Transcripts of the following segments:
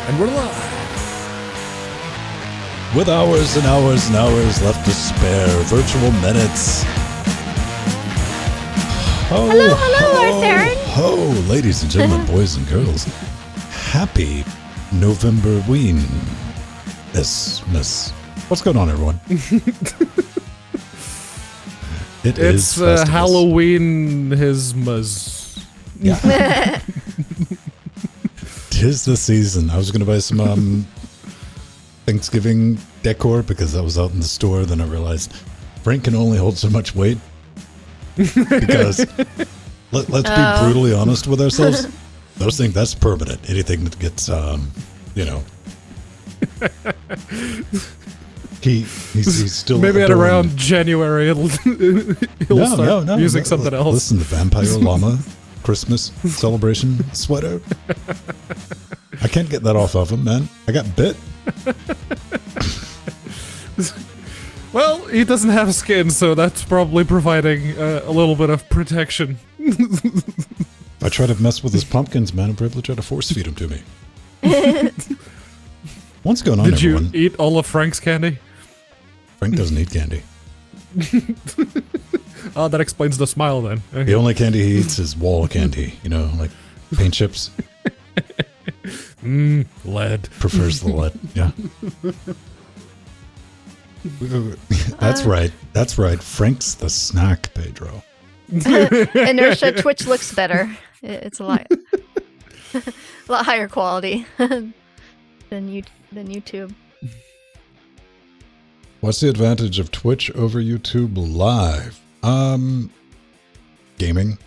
And we're live. With hours and hours and hours left to spare, virtual minutes. Hello, Arthur. Ho, ladies and gentlemen, boys and girls. Happy November-ween. Miss. What's going on, everyone? It's Halloween Hismas. Yeah. 'Tis the season. I was going to buy some Thanksgiving decor because I was out in the store. Then I realized Frank can only hold so much weight. Because let's be brutally honest with ourselves. Those things, that's permanent. Anything that gets, he's still maybe adorned. at around January he'll start using something else. Listen, the vampire llama Christmas celebration sweater. I can't get that off of him, man. I got bit. Well, he doesn't have skin, so that's probably providing a little bit of protection. I try to mess with his pumpkins, man. I'm probably try to force feed them to me. What's going on, Did everyone? you eat all of Frank's candy? Frank doesn't eat candy. Oh, that explains the smile then. Okay. The only candy he eats is wall candy. You know, like paint chips. Lead. Prefers the lead. Yeah. That's right. That's right. Frank's the snack, Pedro. Inertia Twitch looks better. It's a lot higher quality than YouTube. What's the advantage of Twitch over YouTube Live? Gaming.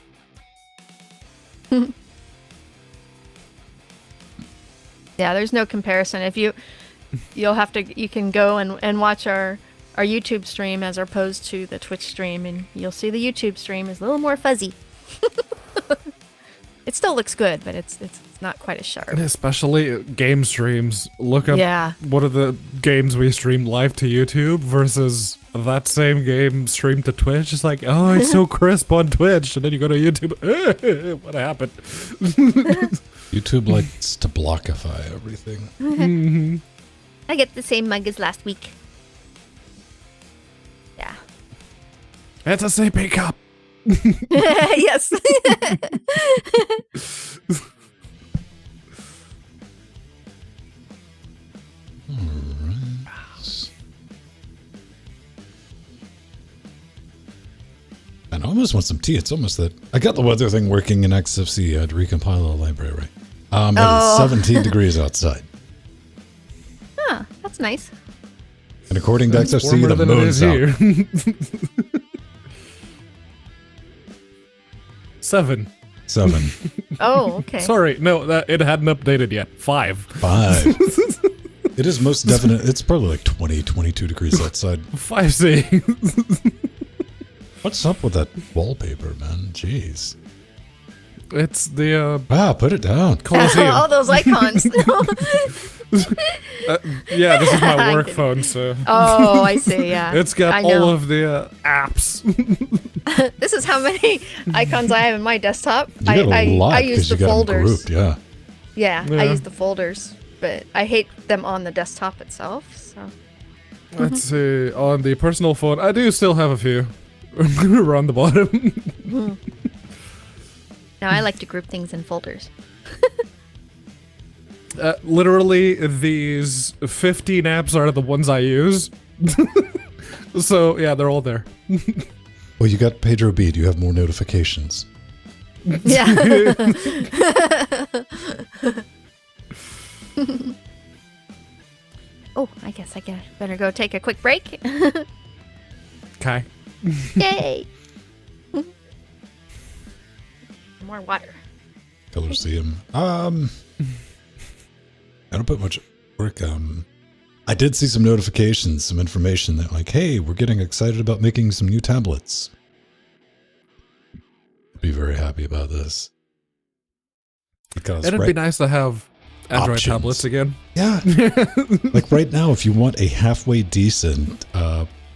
Yeah, there's no comparison. If you can go and watch our YouTube stream as opposed to the Twitch stream, and you'll see the YouTube stream is a little more fuzzy. It still looks good, but it's not quite as sharp. Especially game streams. Look up what are the games we stream live to YouTube versus that same game streamed to Twitch. It's like, oh, it's so crisp on Twitch, and then you go to YouTube. What happened? YouTube likes to blockify everything. Mm-hmm. I get the same mug as last week. Yeah. It's a sippy cup. Yes. I almost want some tea. It's almost that. I got the weather thing working in XFC. I had to recompile the library. It is 17 degrees outside. Huh, that's nice. And according to XFC, the moon's out. 7. Oh, okay. Sorry, no, it hadn't updated yet. 5. It is most definite. It's probably like 20, 22 degrees outside. 5C. What's up with that wallpaper, man? Jeez. It's the put it down. Coliseum. All those icons. Yeah, this is my work phone, so. Oh, I see. Yeah, it's got all of the apps. This is how many icons I have in my desktop. You got a lot I use the you got folders. Them grouped, yeah, I use the folders, but I hate them on the desktop itself. So. Let's see. On the personal phone, I do still have a few around the bottom. Now I like to group things in folders. Literally, these 15 apps are the ones I use. So, yeah, they're all there. Well, you got Pedro B. Do you have more notifications? Yeah. Oh, I guess I better go take a quick break. Okay. Yay! More water. Coliseum. I don't put much work. I did see some notifications, some information that like, hey, we're getting excited about making some new tablets. I'd be very happy about this. Because it'd be nice to have Android options. Tablets again. Yeah. Like right now, if you want a halfway decent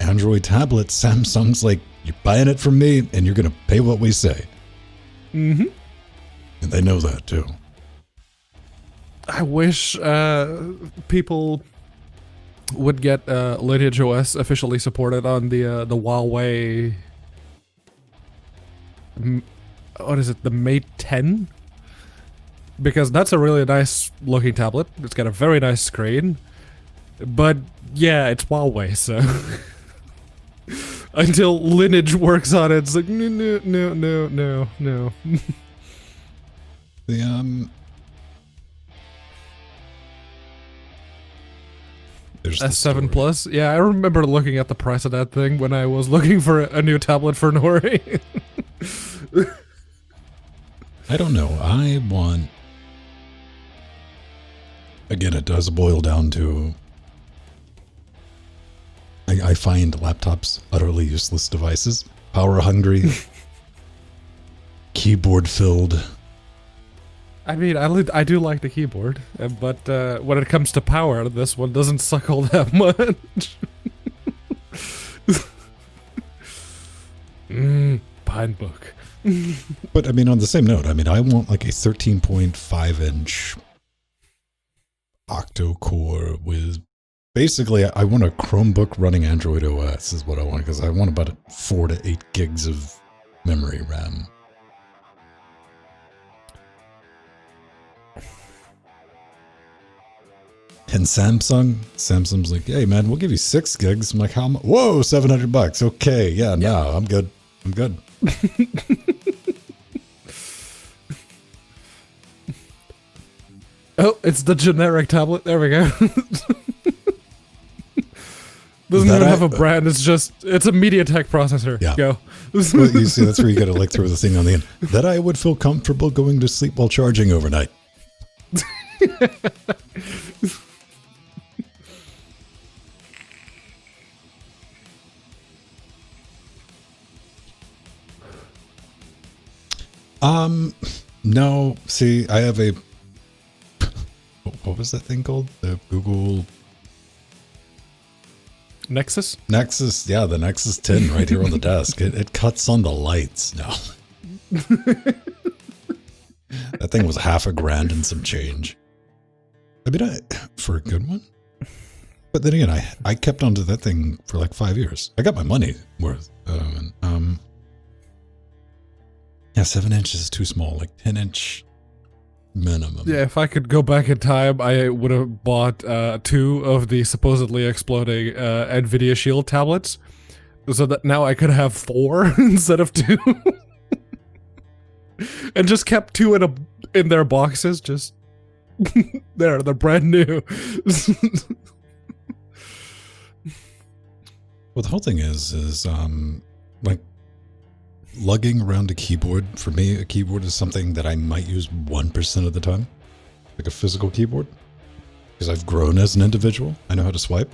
Android tablet, Samsung's like, you're buying it from me and you're going to pay what we say. Mm-hmm. And they know that too. I wish people would get Lineage OS officially supported on the Huawei. What is it? The Mate 10? Because that's a really nice looking tablet. It's got a very nice screen. But yeah, it's Huawei, so until Lineage works on it, it's like no. There's S7 Plus. Yeah, I remember looking at the price of that thing when I was looking for a new tablet for Nori. I don't know. I want. Again, it does boil down to. I find laptops utterly useless devices. Power hungry. Keyboard filled. I mean, I do like the keyboard, but when it comes to power, this one doesn't suck all that much. Pine book. But I mean, on the same note, I mean, I want like a 13.5-inch octo-core with... Basically, I want a Chromebook running Android OS is what I want, because I want about 4 to 8 gigs of memory RAM. And Samsung's like, hey man, we'll give you 6 gigs. I'm like, how much? Whoa, $700. Okay, yeah, no, I'm good. I'm good. Oh, it's the generic tablet. There we go. Doesn't even have a brand. It's a MediaTek processor. Yeah. Go. Well, you see, that's where you got to like throw the thing on the end. That I would feel comfortable going to sleep while charging overnight. No, see, I have a, what was that thing called? The Google Nexus? Nexus, yeah, the Nexus 10 right here on the desk. It cuts on the lights. No. That thing was $500 and some change. I mean, for a good one. But then again, I kept onto that thing for like 5 years. I got my money worth. Yeah, 7 inches is too small, like 10-inch minimum. Yeah, if I could go back in time, I would have bought 2 of the supposedly exploding NVIDIA Shield tablets, so that now I could have 4 instead of 2. And just kept 2 in their boxes, just they're brand new. Well, the whole thing is like lugging around a keyboard. For me, a keyboard is something that I might use 1% of the time, like a physical keyboard, because I've grown as an individual. I know how to swipe.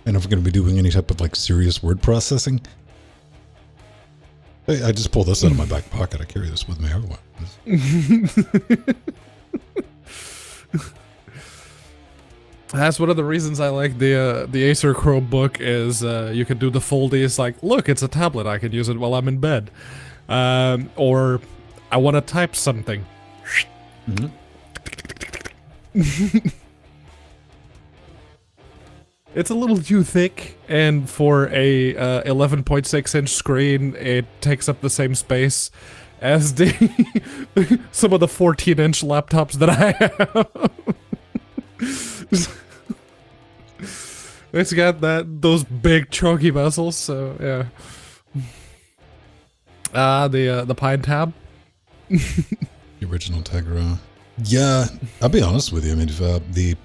And if we're going to be doing any type of like serious word processing, I just pull this out of my back pocket. I carry this with me everywhere. That's one of the reasons I like the Acer Chromebook is you can do the foldies like, look, it's a tablet. I can use it while I'm in bed. Or I want to type something. Mm-hmm. It's a little too thick, and for a 11.6-inch screen, it takes up the same space as the some of the 14-inch laptops that I have. It's got those big chunky bezels, so yeah. The Pine Tab. The original Tegra. Yeah, I'll be honest with you. I mean, the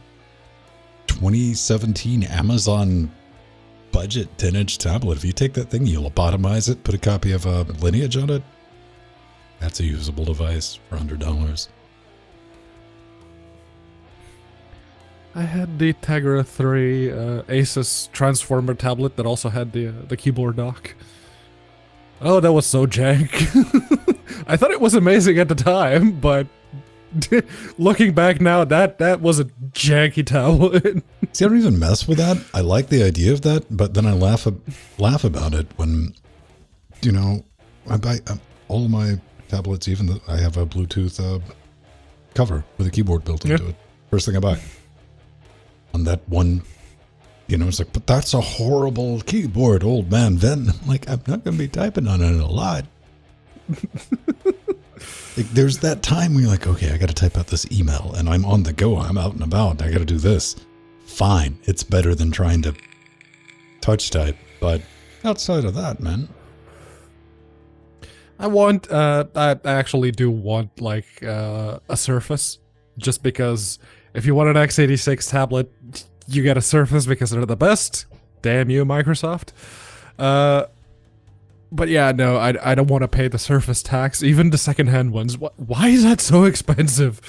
2017 Amazon budget 10-inch tablet, if you take that thing, you lobotomize it, put a copy of Lineage on it, that's a usable device for $100. I had the Tegra 3 Asus transformer tablet that also had the keyboard dock. Oh, that was so jank. I thought it was amazing at the time, but looking back now, that was a janky tablet. See, I don't even mess with that. I like the idea of that, but then I laugh about it when, you know, I buy all of my tablets, even I have a Bluetooth cover with a keyboard built into it. First thing I buy. On that one, it's like, but that's a horrible keyboard, old man. Then I'm like, I'm not going to be typing on it a lot. Like, there's that time where you're like, okay, I got to type out this email and I'm on the go. I'm out and about. I got to do this. Fine. It's better than trying to touch type. But outside of that, man. I actually do want like a Surface, just because if you want an x86 tablet, you get a Surface because they're the best. Damn you, Microsoft. But yeah, no, I don't want to pay the Surface tax, even the secondhand ones. Why is that so expensive?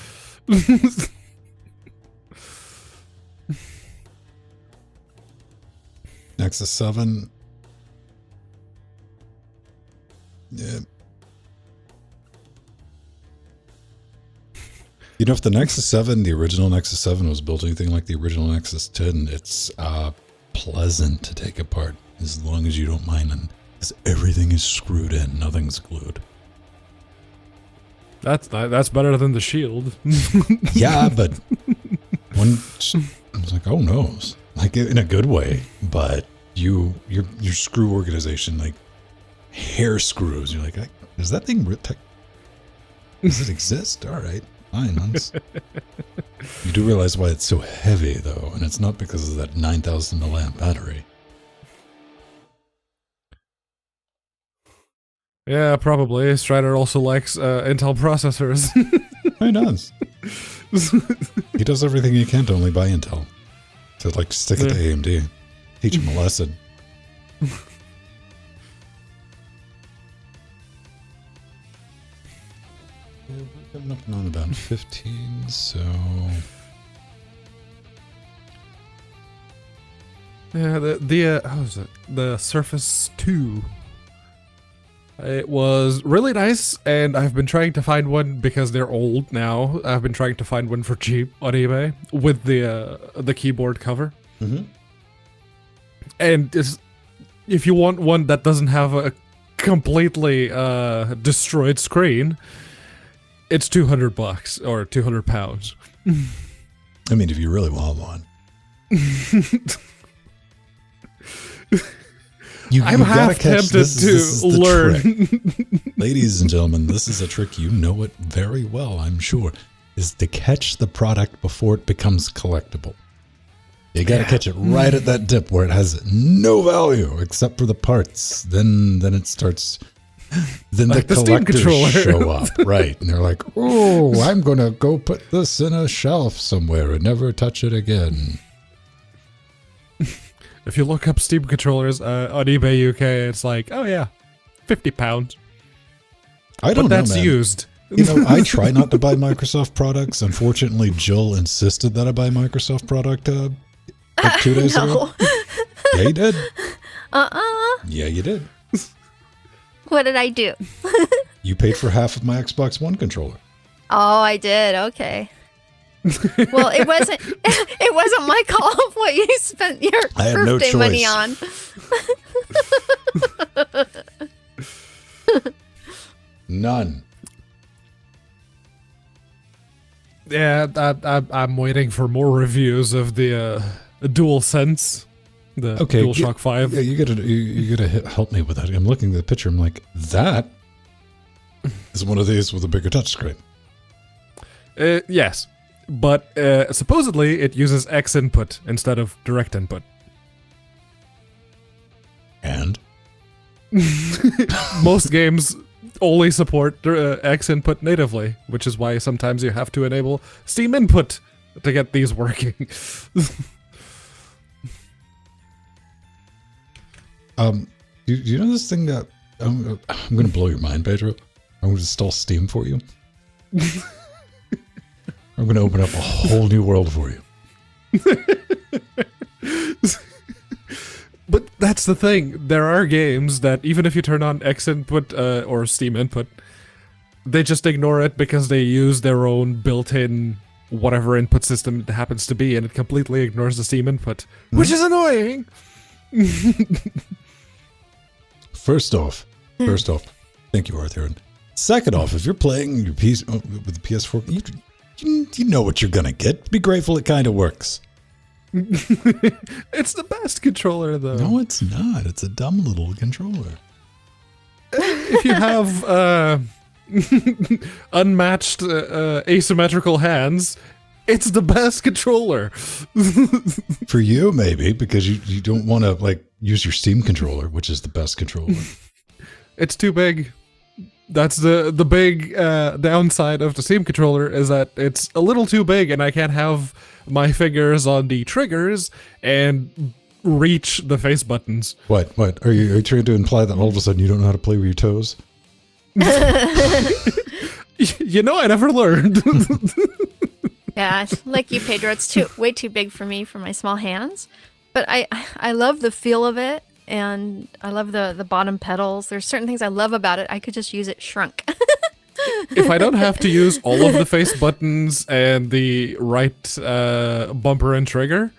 Nexus 7. Yeah. If the Nexus 7, the original Nexus 7 was built anything like the original Nexus 10, it's pleasant to take apart as long as you don't mind, and because everything is screwed in, nothing's glued. That's better than the Shield. Yeah, but I was like, oh no, like in a good way. But your screw organization, like hair screws, you're like, does that thing does it exist? All right. Fine. You do realize why it's so heavy, though, and it's not because of that 9,000 milliamp battery. Yeah, probably. Strider also likes Intel processors. He does. He does everything he can to only buy Intel. To like stick it to AMD. Teach him a lesson. Coming up on about 15, so... Yeah, how was it? The Surface 2. It was really nice, and I've been trying to find one because they're old now. I've been trying to find one for cheap on eBay with the keyboard cover. Mm-hmm. And if you want one that doesn't have a completely destroyed screen, it's $200 or £200. I mean, if you really want one. I'm half tempted to learn. Ladies and gentlemen, this is a trick. You know it very well, I'm sure, is to catch the product before it becomes collectible. You got to catch it right at that dip where it has no value except for the parts. Then it starts... Then like the collectors show up, right? And they're like, oh, I'm going to go put this in a shelf somewhere and never touch it again. If you look up Steam controllers on eBay UK, it's like, oh yeah, £50. I don't know, that's man. Used. I try not to buy Microsoft products. Unfortunately, Jill insisted that I buy Microsoft product like 2 days ago. Yeah, you did. Yeah, you did. What did I do? You paid for half of my Xbox One controller. Oh, I did. Okay. Well, it wasn't my call of what you spent your birthday money on. None. Yeah, I'm waiting for more reviews of the DualSense, the DualShock 5. Yeah, you gotta help me with that. I'm looking at the picture. I'm like, that is one of these with a bigger touchscreen. Yes. But supposedly it uses X input instead of direct input. And? Most games only support X input natively, which is why sometimes you have to enable Steam input to get these working. You know this thing that... I'm going to blow your mind, Pedro. I'm going to install Steam for you. I'm going to open up a whole new world for you. But that's the thing. There are games that even if you turn on X input or Steam input, they just ignore it because they use their own built-in whatever input system it happens to be, and it completely ignores the Steam input, which is annoying. First off, think Thank you, Arthur. Second off, if you're playing your piece with the PS4, you know what you're gonna get. Be grateful it kind of works. It's the best controller, though. No, it's not. It's a dumb little controller. If you have unmatched asymmetrical hands, it's the best controller. For you, maybe, because you don't want to like use your Steam controller, which is the best controller. It's too big. That's the big downside of the Steam controller, is that it's a little too big, and I can't have my fingers on the triggers and reach the face buttons. What? Are you trying to imply that all of a sudden you don't know how to play with your toes? You know, I never learned. Yeah, like you, Pedro. It's way too big for me for my small hands. But I love the feel of it, and I love the bottom pedals. There's certain things I love about it. I could just use it shrunk. If I don't have to use all of the face buttons and the right bumper and trigger,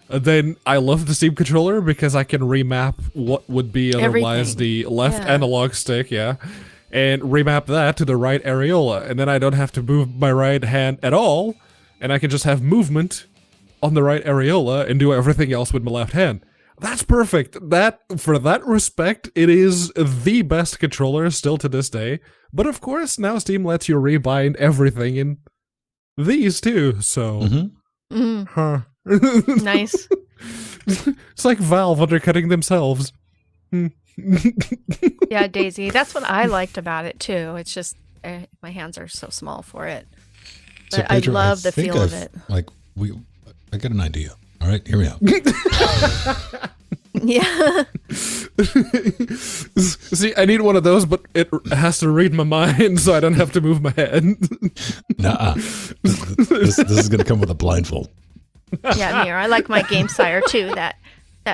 then I love the Steam controller because I can remap what would be otherwise the left analog stick, and remap that to the right areola. And then I don't have to move my right hand at all, and I can just have movement on the right areola and do everything else with my left hand. That's perfect. For that respect, it is the best controller still to this day. But of course, now Steam lets you rebind everything in these too, so... Nice. It's like Valve undercutting themselves. Yeah, Daisy. That's what I liked about it too. It's just my hands are so small for it. But So, Pedro, I love the feel of it. I got an idea. All right, hear me out. Yeah. See, I need one of those, but it has to read my mind, so I don't have to move my head. Nuh-uh. This is going to come with a blindfold. Yeah, Mir. I like my Game Sire too. That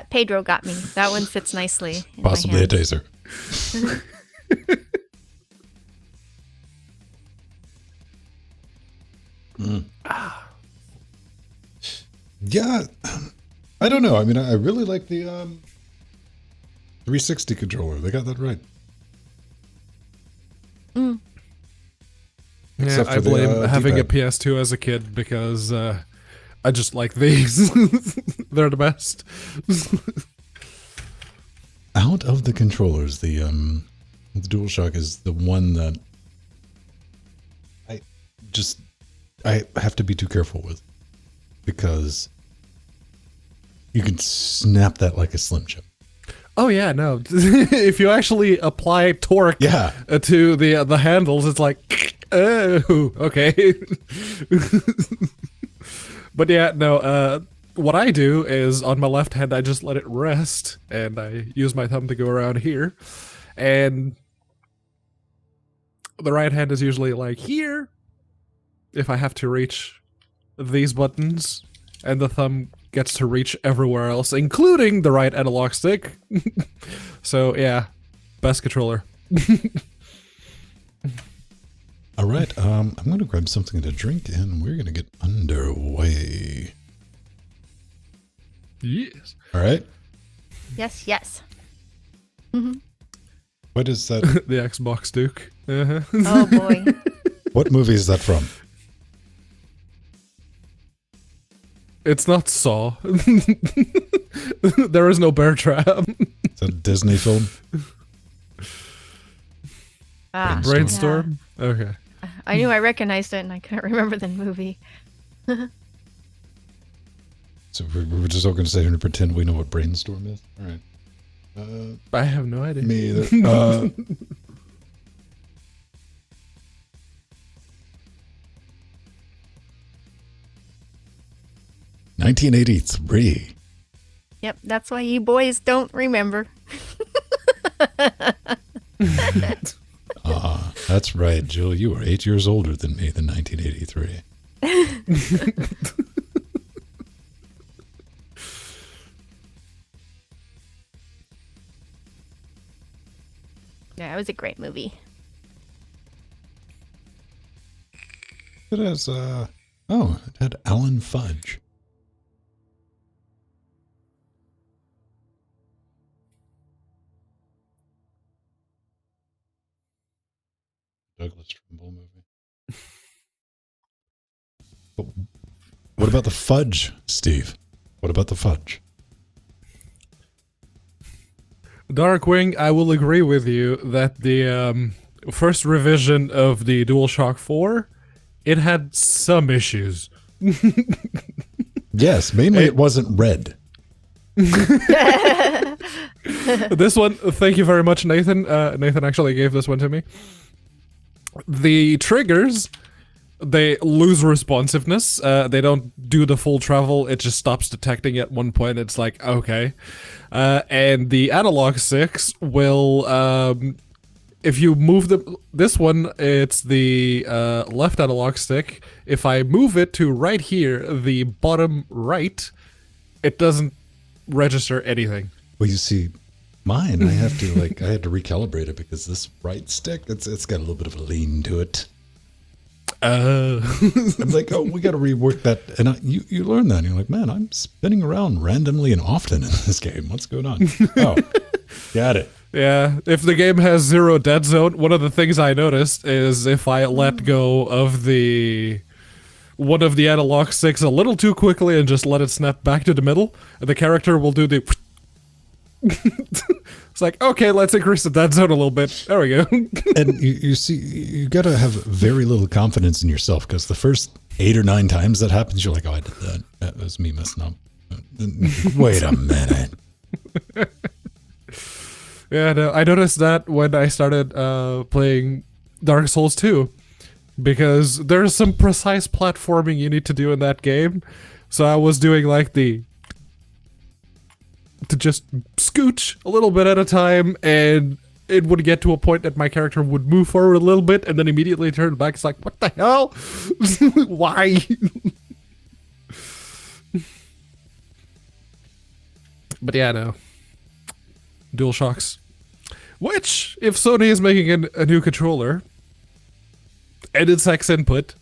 Pedro got me. That one fits nicely. In Possibly my a taser. Yeah, I don't know. I mean, I really like the 360 controller. They got that right. Mm. Yeah, I blame having a PS2 as a kid because I just like these. They're the best. Out of the controllers, the DualShock is the one that I have to be too careful with, because you can snap that like a Slim Jim. Oh yeah, no. If you actually apply torque to the handles, it's like, oh, okay. But yeah, no, what I do is on my left hand, I just let it rest, and I use my thumb to go around here. And the right hand is usually like here, if I have to reach these buttons, and the thumb gets to reach everywhere else, including the right analog stick. So yeah, best controller. All right, I'm going to grab something to drink, and we're going to get underway. Yes. All right. Yes, yes. What is that? The Xbox Duke. Oh boy. What movie is that from? It's not Saw. There is no bear trap. Is that a Disney film? Brainstorm? Yeah. Okay. I knew I recognized it, and I couldn't remember the movie. So we're just all going to sit here and pretend we know what Brainstorm is? All right. I have no idea. Me either. 1983. Yep, that's why you boys don't remember. That's right, Jill. You were 8 years older than me in 1983. Yeah, it was a great movie. It has, it had Alan Fudge. Douglas Trumbull movie. But what about the fudge, Steve? What about the fudge? Darkwing, I will agree with you that the first revision of the DualShock 4, it had some issues. Yes, mainly it wasn't red. This one, thank you very much, Nathan. Nathan actually gave this one to me. The triggers, they lose responsiveness. They don't do the full travel. It just stops detecting at one point. It's like, okay. And the analog sticks will, if you move this one, it's the left analog stick. If I move it to right here, the bottom right, it doesn't register anything. Well, you see, mine, I had to recalibrate it because this right stick, it's got a little bit of a lean to it. I'm like, oh, we got to rework that. And you learn that. And you're like, man, I'm spinning around randomly and often in this game. What's going on? Oh, got it. Yeah, if the game has 0 dead zone, one of the things I noticed is if I let go of one of the analog sticks a little too quickly and just let it snap back to the middle, the character will do the... It's like, okay, let's increase the dead zone a little bit. There we go. And you see, you got to have very little confidence in yourself because the first 8 or 9 times that happens, you're like, oh, I did that. That was me messing up. Wait a minute. Yeah, no, I noticed that when I started playing Dark Souls 2, because there's some precise platforming you need to do in that game. So I was doing like to just scooch a little bit at a time, and it would get to a point that my character would move forward a little bit and then immediately turn back. It's like, what the hell? Why? But yeah, no. DualShocks. Which, if Sony is making a new controller, and it's X input,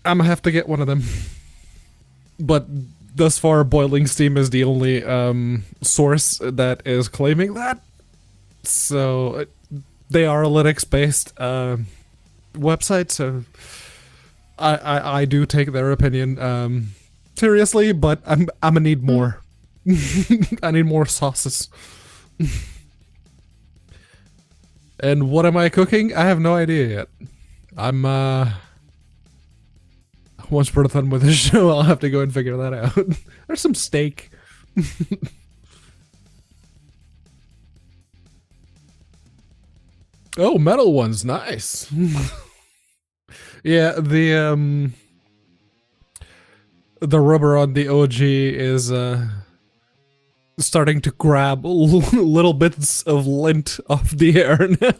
I'm gonna have to get one of them. But thus far, Boiling Steam is the only source that is claiming that. So they are a Linux-based website, so I do take their opinion seriously, but I'm gonna need more. I need more sauces. And what am I cooking? I have no idea yet. I'm once we're done with this show, I'll have to go and figure that out. There's some steak. Oh, metal ones, nice. Yeah, the rubber on the OG is starting to grab little bits of lint off the air now.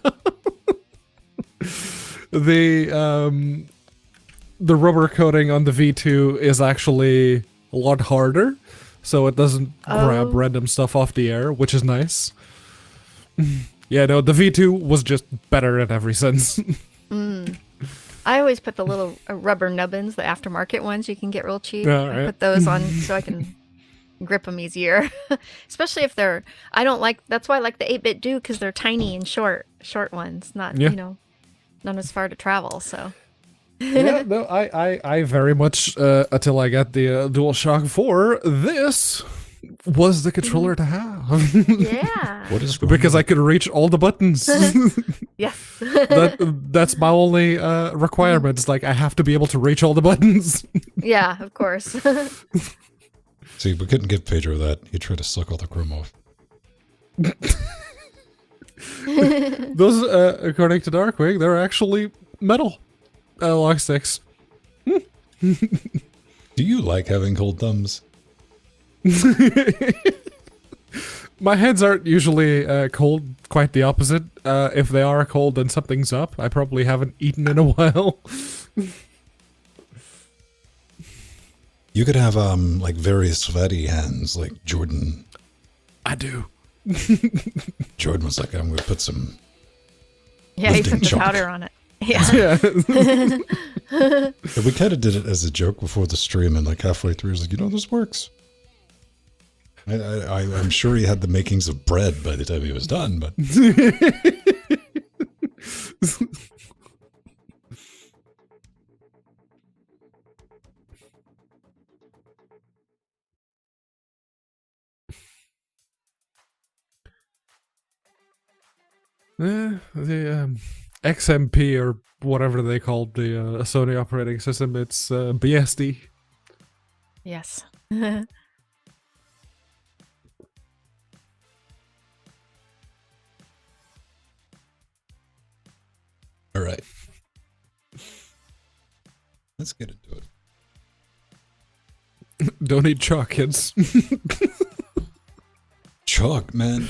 The rubber coating on the V2 is actually a lot harder, so it doesn't grab random stuff off the air, which is nice. Yeah, no, the V2 was just better in every sense. I always put the little rubber nubbins, the aftermarket ones you can get real cheap. Right. I put those on so I can grip them easier. Especially if they're, I don't like, that's why I like the 8-bit do, because they're tiny and short ones, not, not as far to travel, so. Yeah, no, I very much, until I got the DualShock 4, this was the controller to have. Yeah. What is because I could reach all the buttons. Yes. That's my only requirement. It's like I have to be able to reach all the buttons. Yeah, of course. See, we couldn't give Pedro that. He tried to suck all the chrome off. Those, according to Darkwing, they're actually metal analog sticks. Do you like having cold thumbs? My hands aren't usually cold, quite the opposite. If they are cold, then something's up. I probably haven't eaten in a while. You could have like very sweaty hands, like Jordan. I do. Jordan was like, I'm going to put some. Yeah, he put the chalk. powder on it. Yeah. Yeah, we kind of did it as a joke before the stream, and like halfway through, he was like, this works. I'm sure he had the makings of bread by the time he was done, but The XMP or whatever they called the Sony operating system, it's BSD. Yes. All right. Let's get into it. Don't eat chalk, kids. Chalk, man.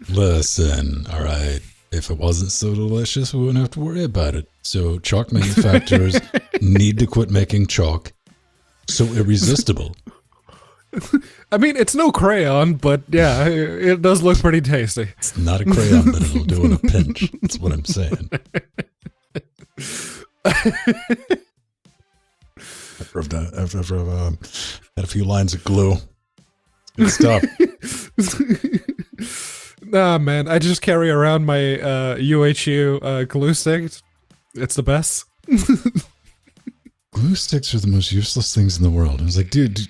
Listen. All right. If it wasn't so delicious, we wouldn't have to worry about it. So chalk manufacturers need to quit making chalk so irresistible. I mean, it's no crayon, but yeah, it does look pretty tasty. It's not a crayon, but it'll do in a pinch. That's what I'm saying. After I've had a few lines of glue. It's good stuff. Nah, man, I just carry around my UHU glue stick. It's the best. Glue sticks are the most useless things in the world. I was like, dude,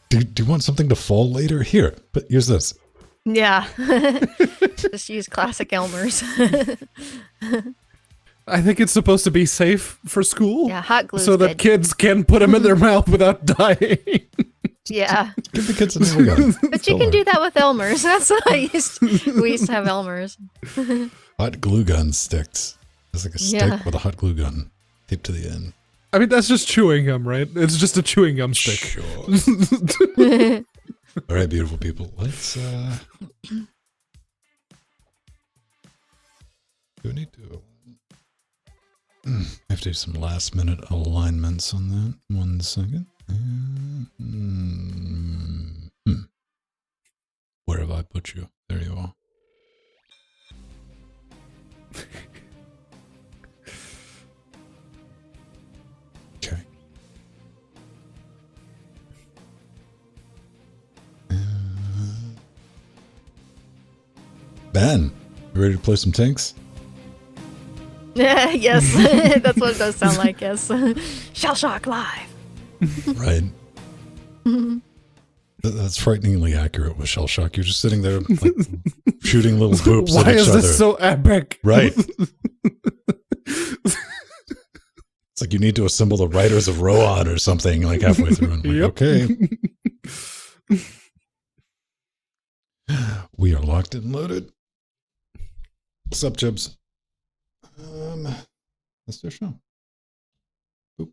do you want something to fall later? Here, but use this. Yeah. Just use classic Elmer's. I think it's supposed to be safe for school. Yeah, hot glue. So that kids can put them in their mouth without dying. Yeah. Give the kids a glue gun. But you can do that with Elmer's. That's what we used to have Elmer's. Hot glue gun sticks. It's like a stick with a hot glue gun taped to the end. I mean, that's just chewing gum, right? It's just a chewing gum stick. Sure. All right, beautiful people. Let's, do we need to... I have to do some last minute alignments on that. 1 second. Where have I put you? There you are. Okay. Ben, you ready to play some tanks? Yes, that's what it does sound like, yes. Shell Shock Live. Right. That's frighteningly accurate with Shell Shock. You're just sitting there like, shooting little boops at each other. Why is this so epic? Right. It's like you need to assemble the Riders of Rohan or something like halfway through. And like, okay. We are locked and loaded. What's up, Jibs? Let's do a show. Boop.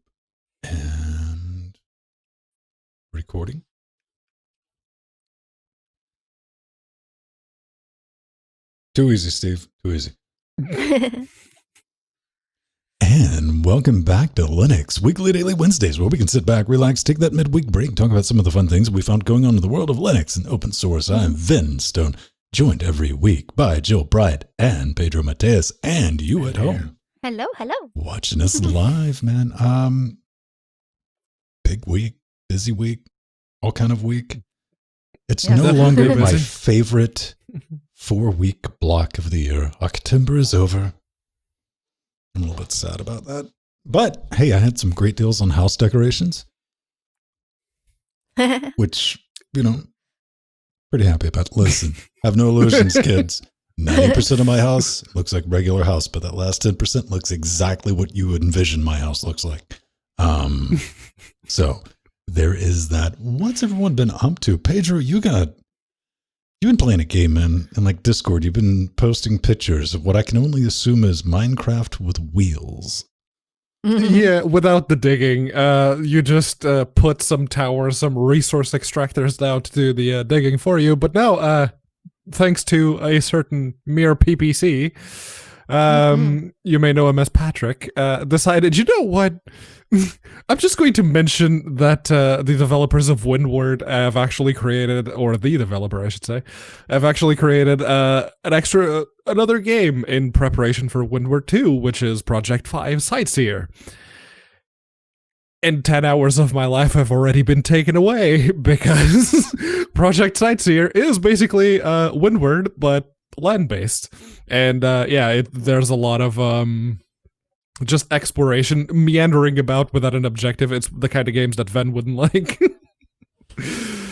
And recording. Too easy, Steve. Too easy. And welcome back to Linux, weekly daily Wednesdays, where we can sit back, relax, take that midweek break, talk about some of the fun things we found going on in the world of Linux and open source. I'm Vin Stone, joined every week by Jill Bright and Pedro Mateus, and you at home. Hello, hello. Watching us live, man. Big week, busy week, all kind of week. It's no longer my favorite 4-week block of the year. October is over. I'm a little bit sad about that. But hey, I had some great deals on house decorations, which, pretty happy about. Listen, have no illusions, kids. 90% of my house looks like regular house, but that last 10% looks exactly what you would envision my house looks like. So there is that. What's everyone been up to? Pedro, you've been playing a game, man, in like Discord. You've been posting pictures of what I can only assume is Minecraft with wheels. Yeah, without the digging. You just put some towers, some resource extractors down to do the digging for you. But now, thanks to a certain mere PPC, you may know him as Patrick, decided, you know what? I'm just going to mention that the developers of Windward have actually created, or the developer, I should say, have actually created another game in preparation for Windward 2, which is Project 5 Sightseer. And 10 hours of my life have already been taken away because Project Sightseer is basically Windward, but land-based. And there's a lot of just exploration, meandering about without an objective. It's the kind of games that Ven wouldn't like.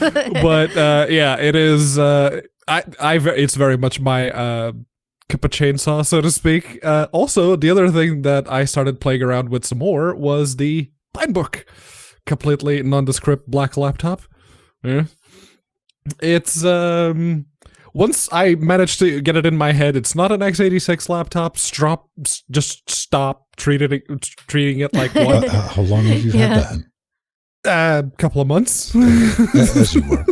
But it is. It's very much my a chainsaw, so to speak. Also, the other thing that I started playing around with some more was the Pinebook. Completely nondescript black laptop. Yeah. It's, once I managed to get it in my head, it's not an x86 laptop. Just stop treating it like one. How long have you had that? A couple of months. As you were.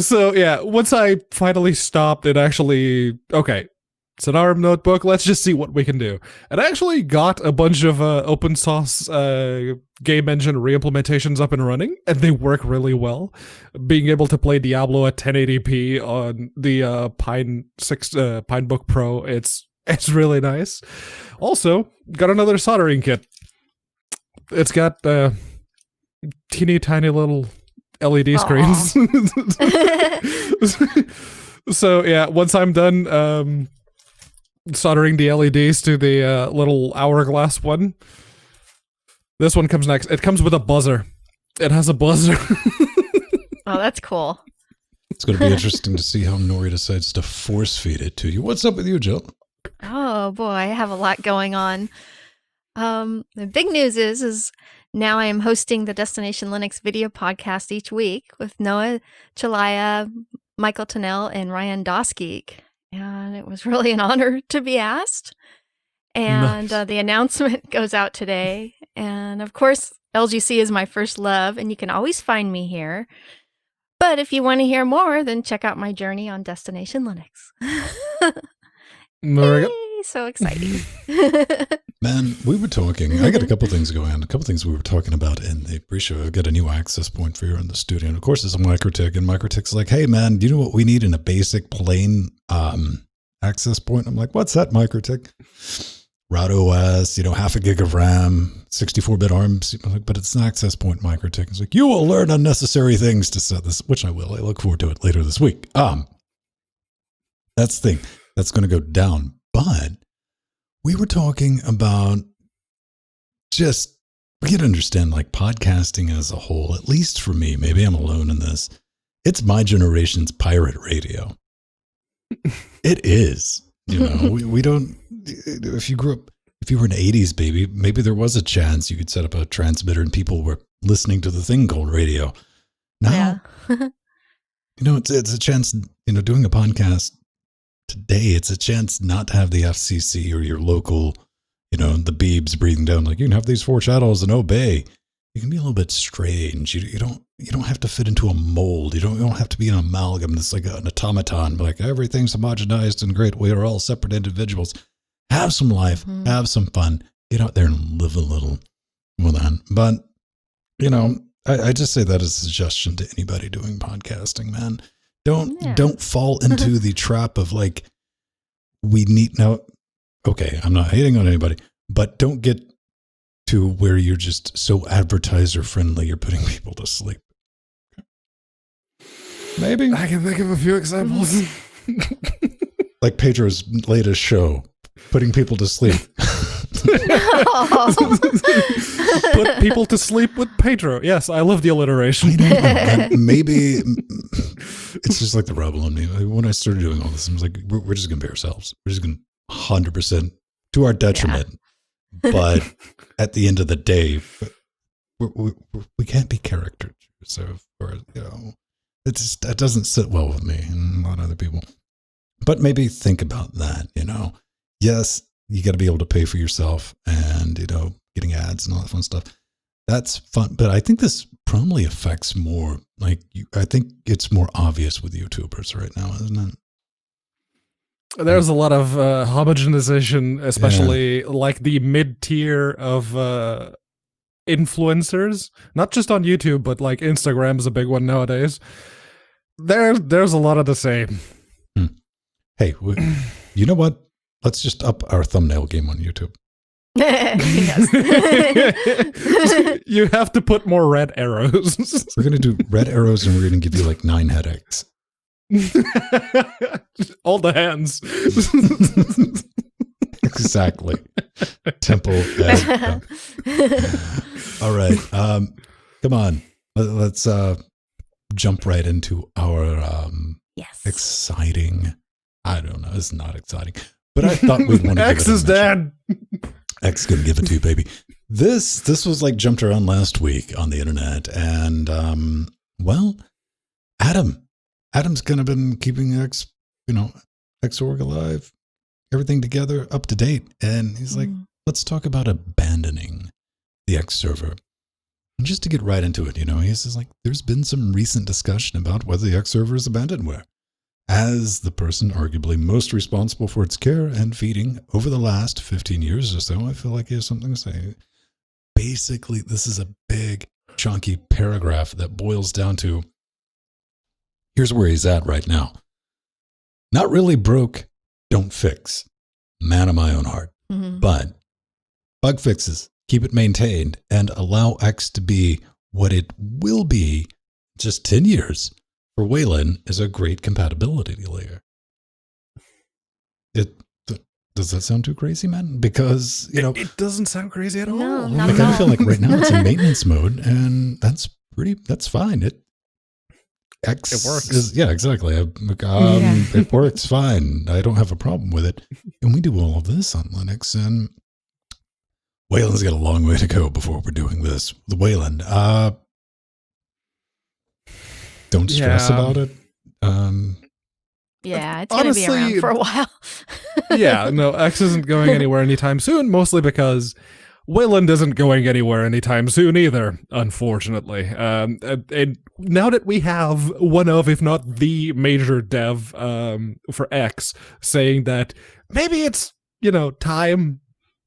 So yeah, once I finally stopped, it actually, okay, it's an ARM notebook, let's just see what we can do. And I actually got a bunch of open source game engine reimplementations up and running, and they work really well. Being able to play Diablo at 1080p on the Pinebook Pro, it's really nice. Also, got another soldering kit. It's got teeny tiny little LED screens. So yeah, once I'm done soldering the LEDs to the little hourglass one, this one comes next. It comes with a buzzer. It has a buzzer. Oh, that's cool. It's going to be interesting to see how Nori decides to force feed it to you. What's up with you, Jill? Oh boy, I have a lot going on. The big news is now I am hosting the Destination Linux video podcast each week with Noah Chalaya, Michael Tennell, and Ryan Dosgeek. And it was really an honor to be asked. And nice. The announcement goes out today. And of course, LGC is my first love, and you can always find me here. But if you want to hear more, then check out my journey on Destination Linux. Yay, so exciting. Man, we were talking. I got a couple things going on. A couple things we were talking about in the pre-show. I've got a new access point for you in the studio. And of course, it's a MikroTik. And MikroTik's like, hey, man, do you know what we need in a basic plain access point? I'm like, what's that, MikroTik? Route OS, half a gig of RAM, 64-bit ARMs. I'm like, but it's an access point, MikroTik. It's like, you will learn unnecessary things to set this, which I will. I look forward to it later this week. That's the thing. That's going to go down. But we were talking about just, we can understand like podcasting as a whole, at least for me, maybe I'm alone in this. It's my generation's pirate radio. It is, we don't, if you grew up, if you were an 80s baby, maybe there was a chance you could set up a transmitter and people were listening to the thing called radio. Now, it's a chance, doing a podcast today, it's a chance not to have the FCC or your local, the Beebs breathing down like, you can have these 4 channels and obey. You can be a little bit strange. You don't have to fit into a mold. You don't have to be an amalgam. It's like an automaton, like everything's homogenized and great. We are all separate individuals. Have some life, have some fun, get out there and live a little. Well then, but I just say that as a suggestion to anybody doing podcasting, man. Don't fall into the trap of like, we need now. Okay, I'm not hating on anybody, but don't get to where you're just so advertiser friendly, you're putting people to sleep. Maybe I can think of a few examples. Like Pedro's latest show, putting people to sleep. Put people to sleep with Pedro. Yes, I love the alliteration. I know. Maybe it's just like the rebel in me. When I started doing all this, I was like, we're just going to be ourselves. We're just going to 100% to our detriment. Yeah. But at the end of the day, we can't be caricatures. So, that doesn't sit well with me and a lot of other people. But maybe think about that, Yes, you got to be able to pay for yourself and, getting ads and all that fun stuff. That's fun. But I think this probably affects more, I think it's more obvious with YouTubers right now, isn't it? There's a lot of homogenization, especially like the mid-tier of influencers, not just on YouTube, but like Instagram is a big one nowadays. There's a lot of the same. Hey, you know what? Let's just up our thumbnail game on YouTube. You have to put more red arrows. We're going to do red arrows and we're going to give you like 9 headaches. All the hands. Exactly. Temple. All right. Come on. Let's jump right into our exciting I don't know. It's not exciting. But I thought we'd want to give X it a is mention. dead. X is going to give it to you, baby. This was like jumped around last week on the internet. And, well, Adam's kind of been keeping Xorg alive, everything together, up to date. And he's like, let's talk about abandoning the X server. And just to get right into it, he says like, there's been some recent discussion about whether the X server is abandonware. As the person arguably most responsible for its care and feeding over the last 15 years or so, I feel like he has something to say. Basically, this is a big, chunky paragraph that boils down to, here's where he's at right now. Not really broke, don't fix. Man of my own heart. Mm-hmm. But bug fixes, keep it maintained, and allow X to be what it will be just 10 years. For Wayland is a great compatibility layer. Does that sound too crazy, man? Because, it doesn't sound crazy at all. No, I not at kind all. of feel like right now it's in maintenance mode, and that's fine. It works. Yeah, exactly. It works fine. I don't have a problem with it. And we do all of this on Linux, and Wayland's got a long way to go before we're doing this. The Wayland. Don't stress about it. Yeah, it's going to be around for a while. Yeah, no, X isn't going anywhere anytime soon, mostly because Wayland isn't going anywhere anytime soon either, unfortunately. And now that we have one of, if not the major dev for X saying that maybe it's, time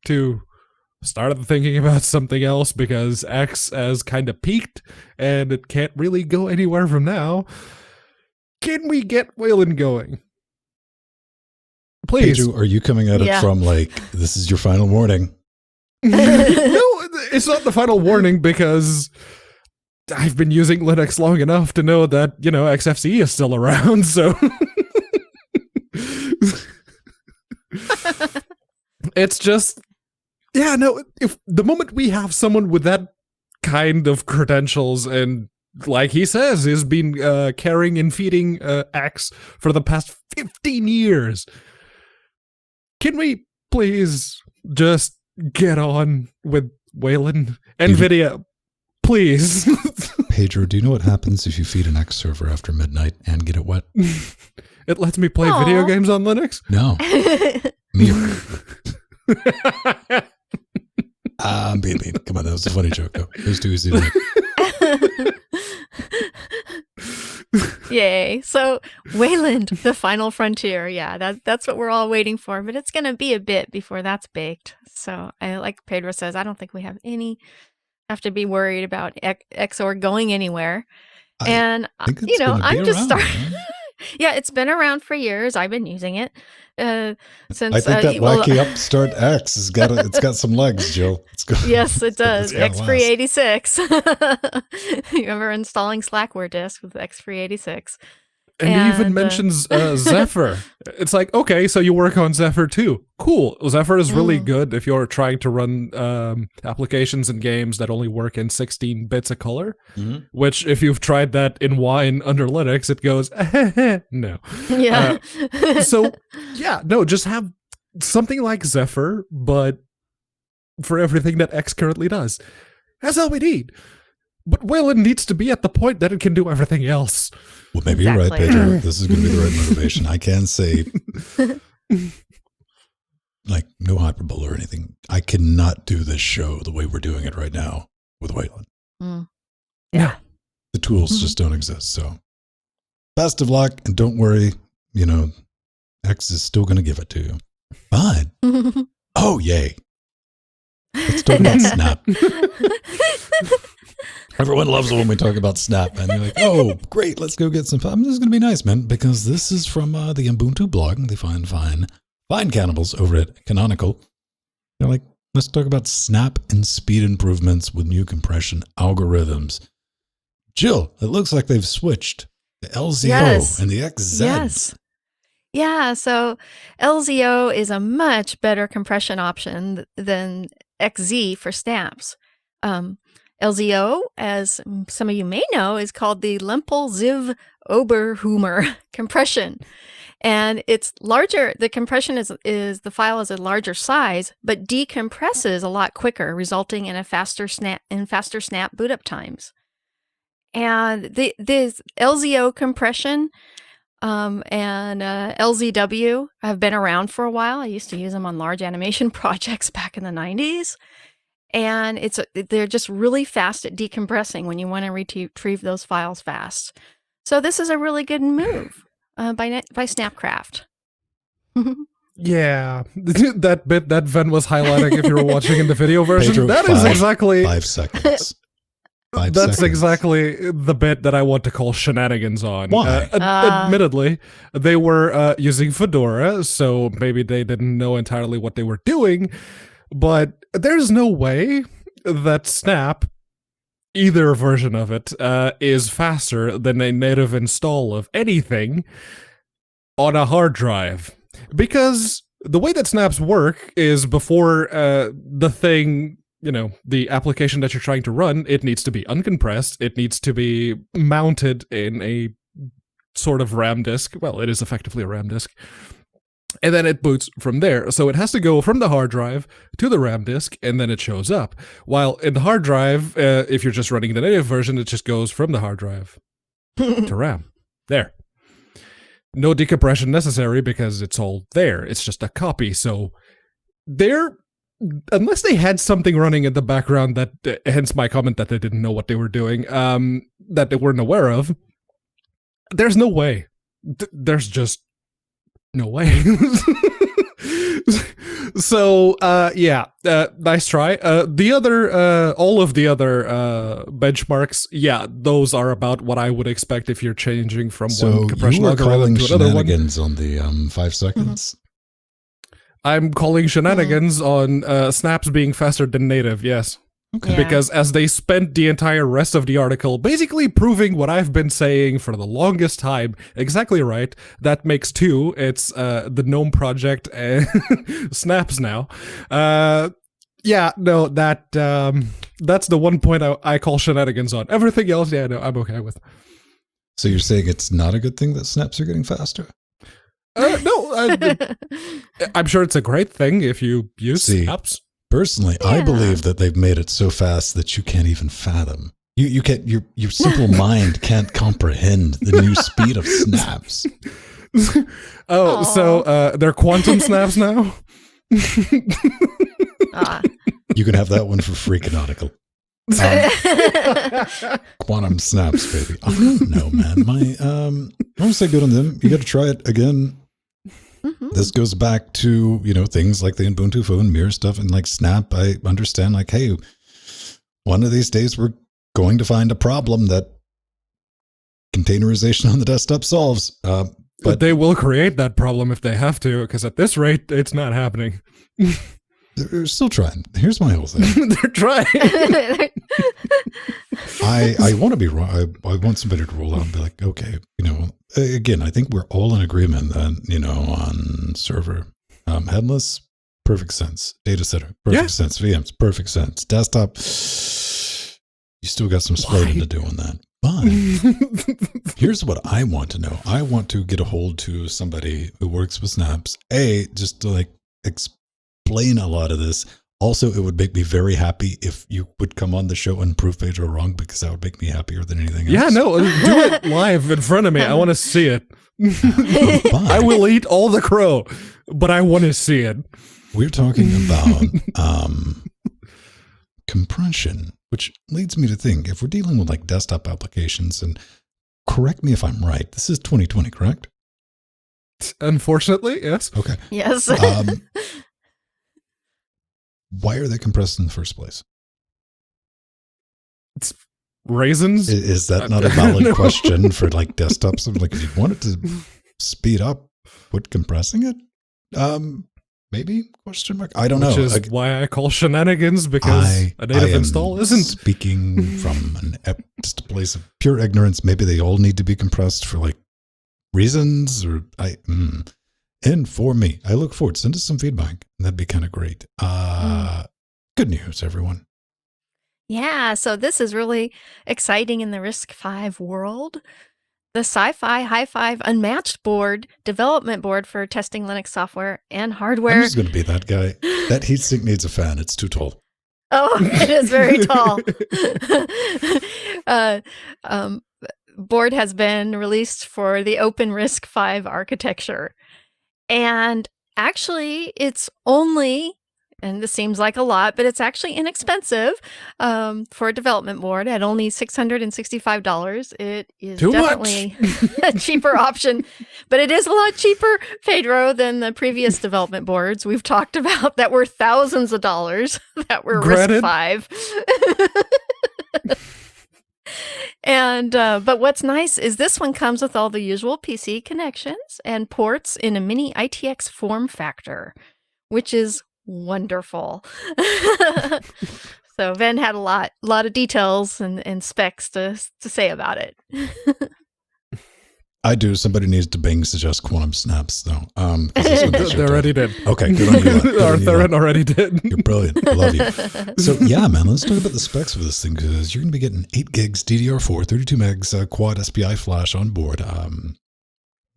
to start thinking about something else because X has kind of peaked and it can't really go anywhere from now. Can we get Wayland going? Please. Pedro, are you coming at it from like, this is your final warning? No, it's not the final warning because I've been using Linux long enough to know that, XFCE is still around, so. It's just, if the moment we have someone with that kind of credentials and like he says, has been carrying and feeding X for the past 15 years. Can we please just get on with Wayland? NVIDIA, please. Pedro, do you know what happens if you feed an X server after midnight and get it wet? It lets me play video games on Linux? No. Me. I'm being mean. Come on, that was a funny joke, though. It was too easy to make. Yay. So Wayland, the final frontier. Yeah, that's what we're all waiting for, but it's going to be a bit before that's baked. So like Pedro says, I don't think we have to be worried about Xorg going anywhere. I'm just starting. Yeah, it's been around for years. I've been using it since. I think that wacky upstart X it's got some legs, Jill. Yes, it does. X386. You remember installing Slackware disk with X386. And he even mentions Zephyr. It's like, okay, so you work on Zephyr too. Cool. Zephyr is really good if you're trying to run applications and games that only work in 16 bits of color, which if you've tried that in Wine under Linux, it goes, no. Yeah. Just have something like Zephyr, but for everything that X currently does. That's all we need. But Wayland needs to be at the point that it can do everything else. Well, maybe you're right, Pedro. This is going to be the right motivation. I can say, like, no hyperbole or anything. I cannot do this show the way we're doing it right now with Wayland. Yeah. The tools just don't exist. So, best of luck. And don't worry, X is still going to give it to you. But, oh, yay. Let's talk about Snap. Everyone loves it when we talk about Snap, and they're like, oh, great, let's go get some fun. This is going to be nice, man, because this is from the Ubuntu blog. They find fine cannibals over at Canonical. They're like, let's talk about Snap and speed improvements with new compression algorithms. Jill, it looks like they've switched the LZO and the XZ. Yes. Yeah, so LZO is a much better compression option than XZ for snaps. LZO, as some of you may know, is called the Lempel-Ziv Oberhumer compression. And it's larger. The compression is the file is a larger size, but decompresses a lot quicker, resulting in faster snap boot up times. And this LZO compression and LZW have been around for a while. I used to use them on large animation projects back in the 90s. And they're just really fast at decompressing when you want to retrieve those files fast. So this is a really good move by Snapcraft. Yeah, that bit that Ven was highlighting, if you were watching in the video version, Pedro, that is exactly 5 seconds. That's exactly the bit that I want to call shenanigans on. Why? Admittedly, they were using Fedora, so maybe they didn't know entirely what they were doing, but there's no way that Snap, either version of it, is faster than a native install of anything on a hard drive. Because the way that snaps work is before the thing, the application that you're trying to run, it needs to be uncompressed. It needs to be mounted in a sort of RAM disk. Well, it is effectively a RAM disk. And then it boots from there. So it has to go from the hard drive to the RAM disk, and then it shows up. While in the hard drive, if you're just running the native version, it just goes from the hard drive to RAM. There. No decompression necessary because it's all there. It's just a copy. So unless they had something running in the background that, hence my comment that they didn't know what they were doing, that they weren't aware of, there's no way. There's just no way. So, nice try. All of the other benchmarks, those are about what I would expect if you're changing from one compression algorithm to another one. So you were calling shenanigans on the 5 seconds? I'm calling shenanigans on snaps being faster than native, yes. Okay. Because as they spent the entire rest of the article basically proving what I've been saying for the longest time, exactly right, that makes 2. It's the GNOME project and snaps now. That's the one point I call shenanigans on. Everything else, I'm okay with. So you're saying it's not a good thing that snaps are getting faster? No, I'm sure it's a great thing if you use snaps. Personally, I believe that they've made it so fast that you can't even fathom. You can't. Your simple mind can't comprehend the new speed of snaps. So they're quantum snaps now. You can have that one for free, Canonical. Quantum snaps, baby. I don't know, man. I want to say good on them. You got to try it again. Mm-hmm. This goes back to, things like the Ubuntu phone mirror stuff and like Snap. I understand, like, hey, one of these days we're going to find a problem that containerization on the desktop solves. But they will create that problem if they have to, because at this rate, it's not happening. They're still trying. Here's my whole thing. They're trying. I want to be wrong. I want somebody to roll out and be like, okay, again, I think we're all in agreement that, on server, headless, perfect sense. Data center, perfect sense. VMs, perfect sense. Desktop, you still got some splitting to do on that. But here's what I want to know. I want to get a hold to somebody who works with snaps. Just to explain a lot of this. Also, it would make me very happy if you would come on the show and prove Pedro wrong, because that would make me happier than anything else. Yeah, no, do it live in front of me. I want to see it. I will eat all the crow, but I want to see it. We're talking about compression, which leads me to think, if we're dealing with desktop applications, and correct me if I'm right, this is 2020, correct? Unfortunately, yes. Okay. Yes. Why are they compressed in the first place? It's raisins. Is that not a valid question for desktops? If you want it to speed up, put compressing it? Maybe? Question mark. I don't know. Which is why I call shenanigans, because a native install isn't. Speaking from just a place of pure ignorance. Maybe they all need to be compressed for reasons, or And for me, I look forward. Send us some feedback. That'd be kind of great. Good news, everyone. Yeah, so this is really exciting in the RISC-V world. the Sci-Fi High-Five Unmatched board, development board for testing Linux software and hardware. I'm just going to be that guy. That heatsink needs a fan. It's too tall. Oh, it is very tall. Board has been released for the Open RISC-V architecture. And actually, it's only, and this seems like a lot, but it's actually inexpensive for a development board at only $665. It is Too definitely a cheaper option, but it is a lot cheaper, Pedro, than the previous development boards we've talked about that were thousands of dollars that were RISC-V. And but what's nice is this one comes with all the usual PC connections and ports in a mini ITX form factor, which is wonderful. So Ven had a lot of details and specs to say about it. I do. Somebody needs to Bing suggest quantum snaps, though. They already did. Okay, good on you. Arthur already did. You're brilliant. I love you. So, yeah, man, let's talk about the specs for this thing, because you're going to be getting 8 gigs DDR4, 32 megs quad SPI flash on board.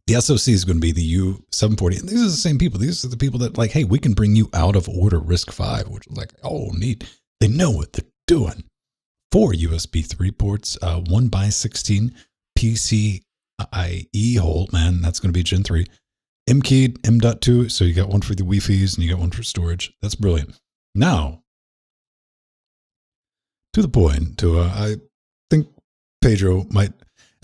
The SoC is going to be the U740. And these are the same people. These are the people that, like, hey, we can bring you out of order RISC-V, which is like, oh, neat. They know what they're doing. 4 USB 3 ports, 1x16 PCIe hole, man, that's going to be Gen 3. M-keyed, M.2, so you got one for the Wi-Fi's and you got one for storage. That's brilliant. Now, to the point, I think Pedro might,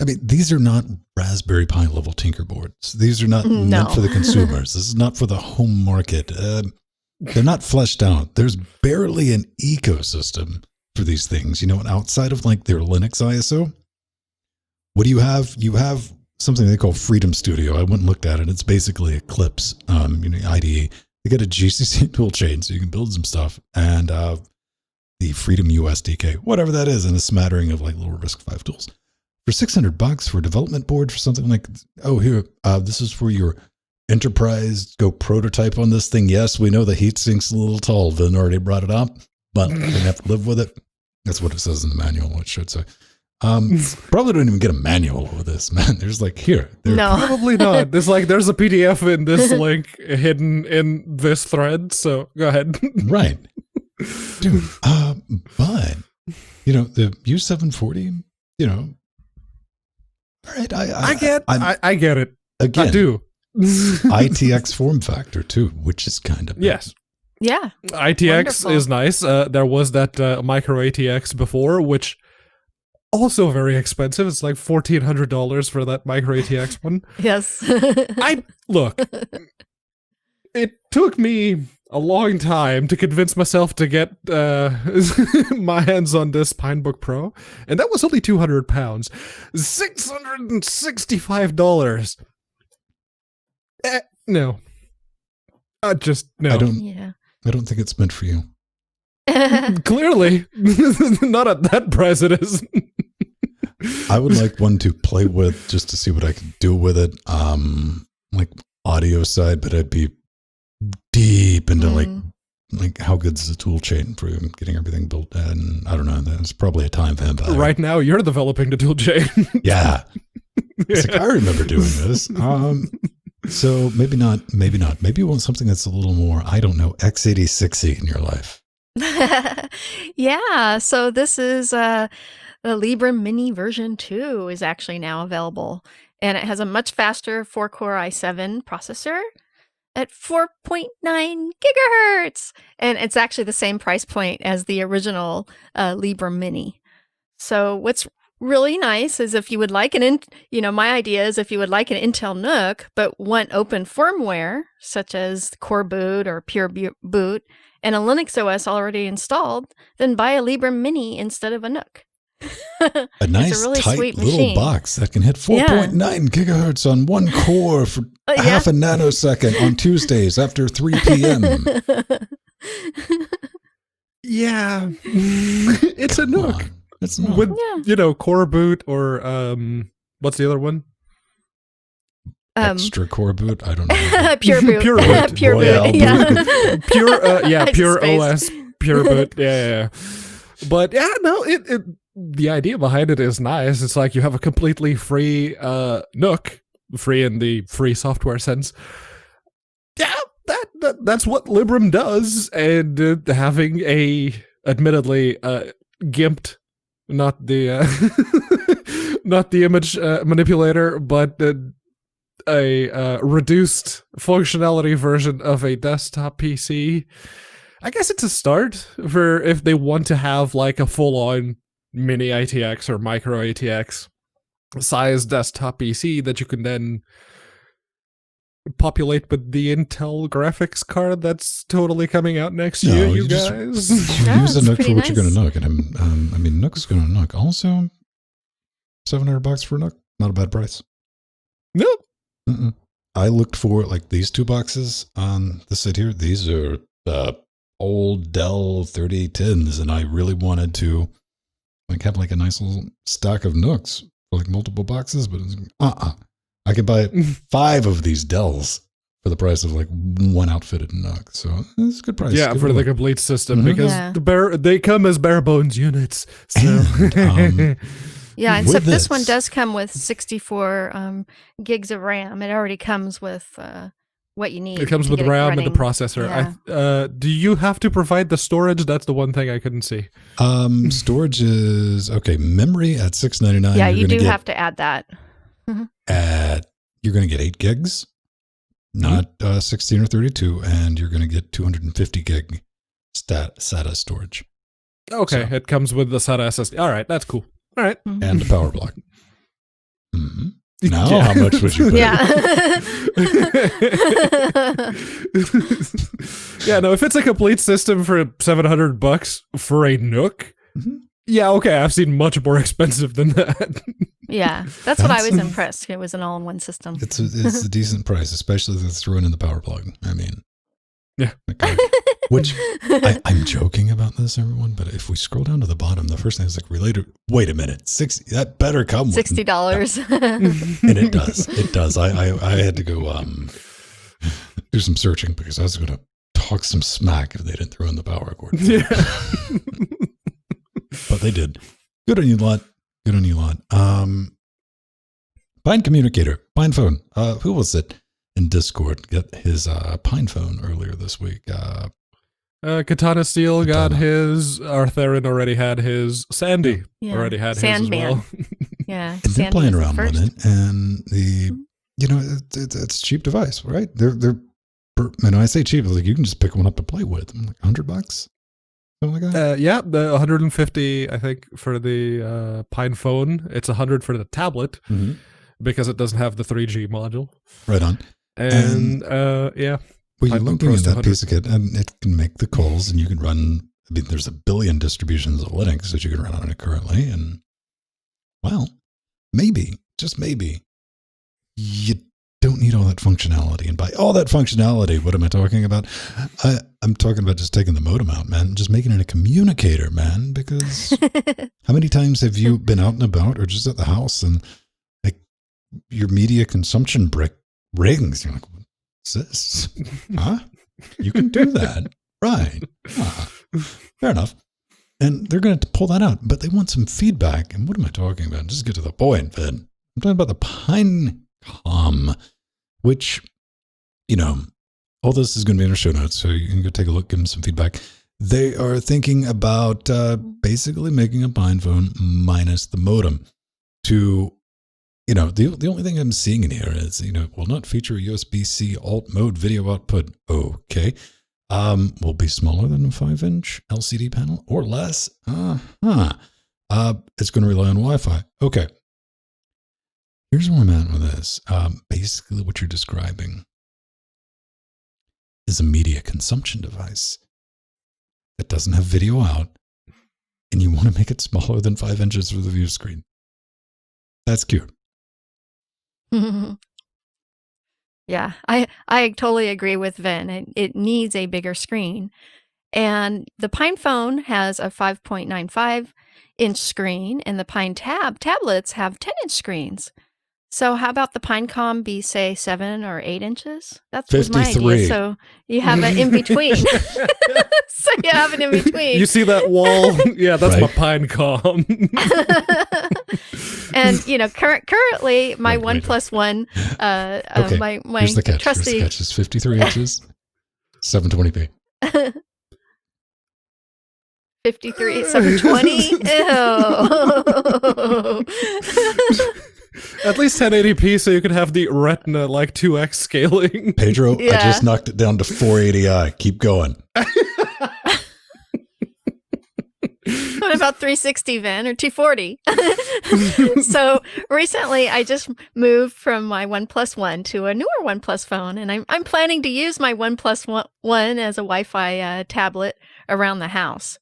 I mean, these are not Raspberry Pi level Tinker boards. These are not meant for the consumers. This is not for the home market. They're not fleshed out. There's barely an ecosystem for these things, you know, outside of like their Linux ISO. What do you have? You have something they call Freedom Studio. I went and looked at it. It's basically Eclipse, IDE. They got a GCC toolchain, so you can build some stuff, and the Freedom USDK, whatever that is, and a smattering of like little RISC-V tools. For $600 for a development board for something like, oh, here, this is for your enterprise. Go prototype on this thing. Yes, we know the heat sink's a little tall. Vin already brought it up, but we have to live with it. That's what it says in the manual. It should say. Probably don't even get a manual over this, man. There's like here. No, probably not. There's a PDF in this link hidden in this thread. So go ahead. Right, dude. But you know the U740. You know, all right. I get it. Again, I do. ITX form factor too, which is kind of yes. Yeah. ITX Wonderful. is nice. There was that micro ATX before, which also very expensive. It's like $1,400 for that micro ATX one. Yes. Look. It took me a long time to convince myself to get my hands on this Pinebook Pro, and that was only £200. $665. No. No. I don't think it's meant for you. Clearly. Not at that price it is. I would like one to play with just to see what I can do with it. Like audio side, but I'd be deep into like how good is the tool chain for getting everything built, and I don't know, that's probably a time vamp. Right now you're developing the tool chain. Yeah. It's like, I remember doing this. So maybe not. Maybe you want something that's a little more, I don't know, x86y in your life. Yeah, so this is the Libre Mini version 2 is actually now available, and it has a much faster 4-core i7 processor at 4.9 gigahertz, and it's actually the same price point as the original Libre Mini. So what's really nice is if you would like my idea is if you would like an Intel NUC but want open firmware such as Core Boot or Pure Boot and a Linux OS already installed, then buy a Libre Mini instead of a NUC. A nice really tight sweet little machine. box that can hit 4.9 gigahertz on one core for half a nanosecond on Tuesdays after 3 p.m. Yeah. It's a NUC. It's not. With, Core Boot or, what's the other one? Extra Core Boot? I don't know. Pure Boot. Pure Boot. Pure Boot. Yeah. Pure OS. Pure Boot. Yeah. But yeah, no, the idea behind it is nice. It's like you have a completely free Nook, free in the free software sense. Yeah, that's what Librem does, and having a admittedly gimped, not the not the image manipulator, but a reduced functionality version of a desktop PC. I guess it's a start for if they want to have like a full-on mini ATX or micro ATX size desktop PC that you can then populate with the Intel graphics card that's totally coming out next year, you guys. Use the Nook for what you're going to Nook. And I mean, Nook is going to Nook. Also, $700 for a Nook. Not a bad price. Nope. I looked for like these two boxes on the site here. These are old Dell 3010s, and I really wanted to like have like a nice little stack of Nooks for like multiple boxes, but I could buy 5 of these Dells for the price of like one outfitted Nook. So it's a good price. Yeah, good for the complete system, because they come as bare bones units. So. And, yeah, except this one does come with 64 gigs of RAM. It already comes with what you need. It comes with RAM and the processor. Yeah. Do you have to provide the storage? That's the one thing I couldn't see. Storage is okay. Memory at $699. Yeah, you do have to add that. You're going to get 8 gigs, not 16 or 32, and you're going to get 250 gig SATA storage. Okay, so it comes with the SATA SSD. All right, that's cool. All right, and the power block. Now, how much would you pay? Yeah. Yeah, no, if it's a complete system for $700 for a Nook, yeah, okay, I've seen much more expensive than that. Yeah, that's what I was impressed. It was an all-in-one system. It's a decent price, especially if it's thrown in the power plug. I mean, yeah. Okay. Which I'm joking about this, everyone, but if we scroll down to the bottom, the first thing is like related. Wait a minute, 60. That better come with $60. And it does. It does. I had to go do some searching because I was going to talk some smack if they didn't throw in the power cord. Yeah. But they did. Good on you, lot. Good on you, lot. Pine communicator, Pine phone. Who was it in Discord? Get his Pine phone earlier this week. Katana Steel got his. Artherin already had his. Sandy already had Sandman. his as well. Yeah, and they're playing around with it, and it's a cheap device, right? And I say cheap, like you can just pick one up to play with. I'm like $100, something like that. Yeah, the 150 I think for the Pine phone. It's 100 for the tablet because it doesn't have the 3G module. Right on. And yeah. Well, you're looking at that piece of kit, and it can make the calls, and you can run. I mean, there's a billion distributions of Linux that you can run on it currently, and well, maybe, just maybe, you don't need all that functionality. And by all that functionality, what am I talking about? I'm talking about just taking the modem out, man, just making it a communicator, man. Because how many times have you been out and about, or just at the house, and like your media consumption brick rings? You're like, this? Huh? You can do that. Right. Fair enough. And they're going to pull that out, but they want some feedback. And what am I talking about? Just get to the point, Fed. I'm talking about the Pinecom, which, all this is going to be in our show notes, so you can go take a look, give them some feedback. They are thinking about basically making a Pine phone minus the modem to the only thing I'm seeing in here is, will not feature a USB-C alt mode video output. Okay. Will be smaller than a 5-inch LCD panel or less. It's going to rely on Wi-Fi. Okay. Here's where I'm at with this. Basically what you're describing is a media consumption device that doesn't have video out, and you want to make it smaller than 5 inches for the view screen. That's cute. Yeah, I totally agree with Vin. It needs a bigger screen. And the Pine phone has a 5.95-inch screen, and the Pine tablets have 10-inch screens. So how about the Pinecom be, say, 7 or 8 inches? That was my 53. idea. So you have an in-between. So you have an in-between. You see that wall? Yeah, that's Right. my Pinecom. And, currently my Wait, OnePlus One, Okay, my here's the catch. trusty... Here's the catch. It's 53 inches, 720p. 53, 720? Ew. At least 1080p so you can have the Retina like 2x scaling. Pedro, I Yeah. just knocked it down to 480i. Keep going. What about 360, Vin, or 240? So recently, I just moved from my OnePlus One to a newer OnePlus phone, and I'm planning to use my OnePlus One as a Wi-Fi tablet around the house.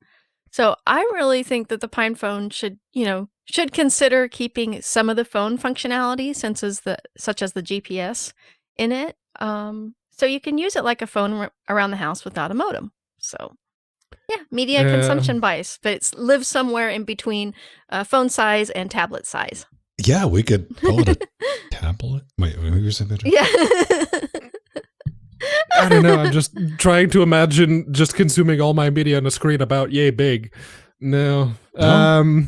So I really think that the Pine phone should consider keeping some of the phone functionality, such as the GPS, in it, so you can use it like a phone around the house without a modem. So. Yeah, media consumption bias, but it lives somewhere in between phone size and tablet size. Yeah, we could call it a tablet. Wait, what were you saying, Pedro? Yeah. I don't know. I'm just trying to imagine just consuming all my media on a screen about yay big. No. No?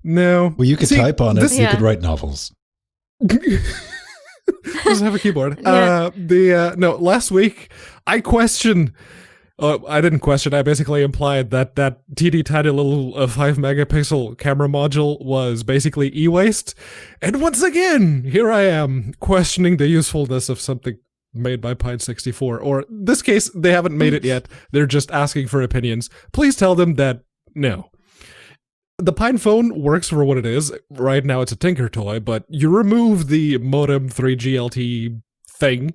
No. Well, you could type on it. this- You could write novels. Doesn't have a keyboard. Yeah. No, last week I questioned. I didn't question. I basically implied that teeny tiny little 5 megapixel camera module was basically e-waste. And once again, here I am questioning the usefulness of something made by Pine 64. Or in this case, they haven't made it yet. They're just asking for opinions. Please tell them that no. The Pine phone works for what it is. Right now it's a tinker toy, but you remove the modem 3G LTE thing.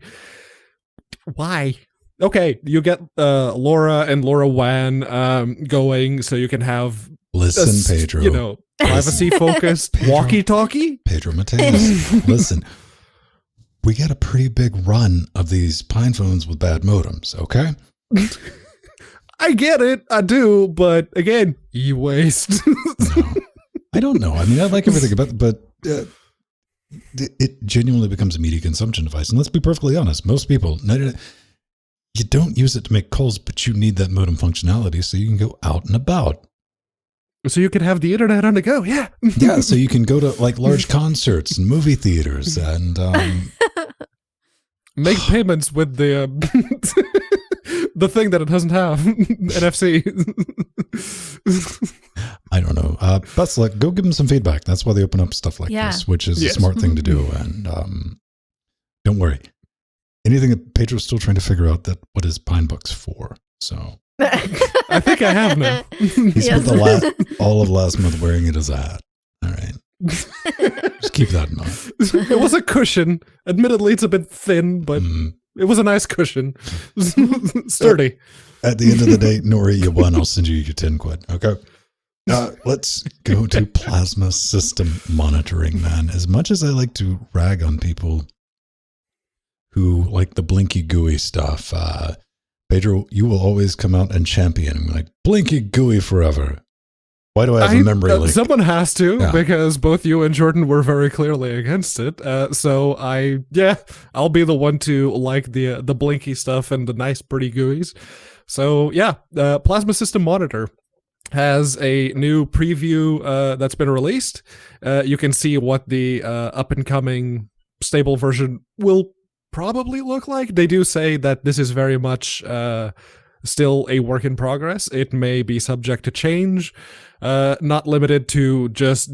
Why? Okay, you get LoRa and LoRaWAN going, so you can have Listen, Pedro. Privacy-focused Pedro. walkie-talkie. Pedro Mateus, listen. We get a pretty big run of these Pine phones with bad modems, okay? I get it, I do, but again, e-waste. No, I don't know. I mean, I like everything about it, but it genuinely becomes a media consumption device. And let's be perfectly honest, most people, you don't use it to make calls, but you need that modem functionality so you can go out and about. So you can have the internet on the go, yeah. Yeah, so you can go to like large concerts and movie theaters and make payments with the the thing that it doesn't have, NFC. I don't know. Best luck. Go give them some feedback. That's why they open up stuff like this, which is a smart thing to do. And don't worry. Anything that Pedro's still trying to figure out that what is Pine Books for. So I think I have now. he spent all of last month wearing it as a hat. All right. Just keep that in mind. It was a cushion. Admittedly, it's a bit thin, but it was a nice cushion. Sturdy. At the end of the day, Nori, you won. I'll send you your 10 quid. Okay. Let's go to plasma system monitoring, man. As much as I like to rag on people who like the blinky gooey stuff, Pedro, you will always come out and champion like blinky gooey forever. Why do I have a memory leak? Someone has to, because both you and Jordan were very clearly against it. So I'll be the one to like the blinky stuff and the nice pretty gooeys. So yeah, Plasma System Monitor has a new preview that's been released. You can see what the up and coming stable version will probably look like. They do say that this is very much still a work in progress. It may be subject to change, not limited to just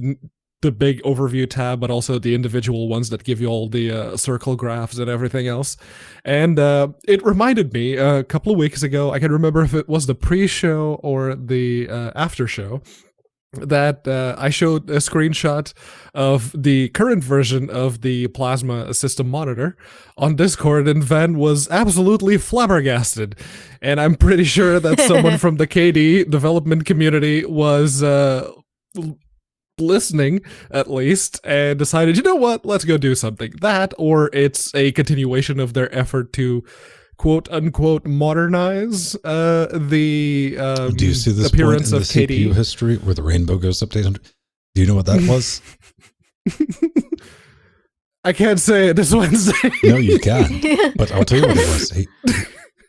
the big overview tab, but also the individual ones that give you all the circle graphs and everything else. And it reminded me a couple of weeks ago, I can remember if it was the pre-show or the after show, that I showed a screenshot of the current version of the Plasma System Monitor on Discord, and Van was absolutely flabbergasted. And I'm pretty sure that someone from the KD development community was listening, at least, and decided, you know what, let's go do something. That, or it's a continuation of their effort to quote-unquote modernize the do you see this appearance point in of the KD? CPU history where the rainbow goes up to 800? Do you know what that was? I can't say it this Wednesday. No, you can. But I'll tell you what it was.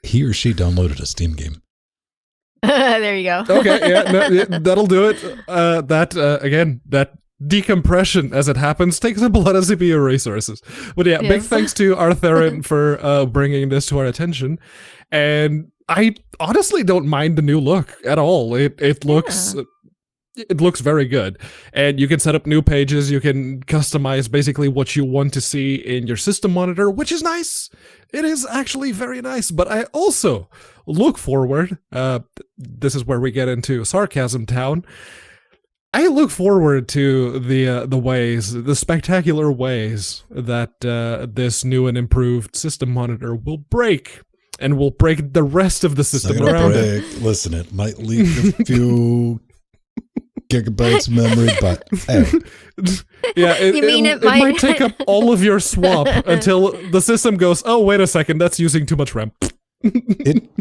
He or she downloaded a Steam game. There you go. Okay, yeah, that'll do it. That decompression, as it happens, takes up a lot of CPU resources. But yeah, big thanks to Arthur for bringing this to our attention. And I honestly don't mind the new look at all. It looks very good. And you can set up new pages. You can customize basically what you want to see in your system monitor, which is nice. It is actually very nice. But I also look forward. This is where we get into sarcasm town. I look forward to the spectacular ways that this new and improved system monitor will break, and will break the rest of the system around it. Listen, it might leak a few gigabytes memory, but hey. Yeah, it might take up all of your swap until the system goes, oh, wait a second, that's using too much RAM. It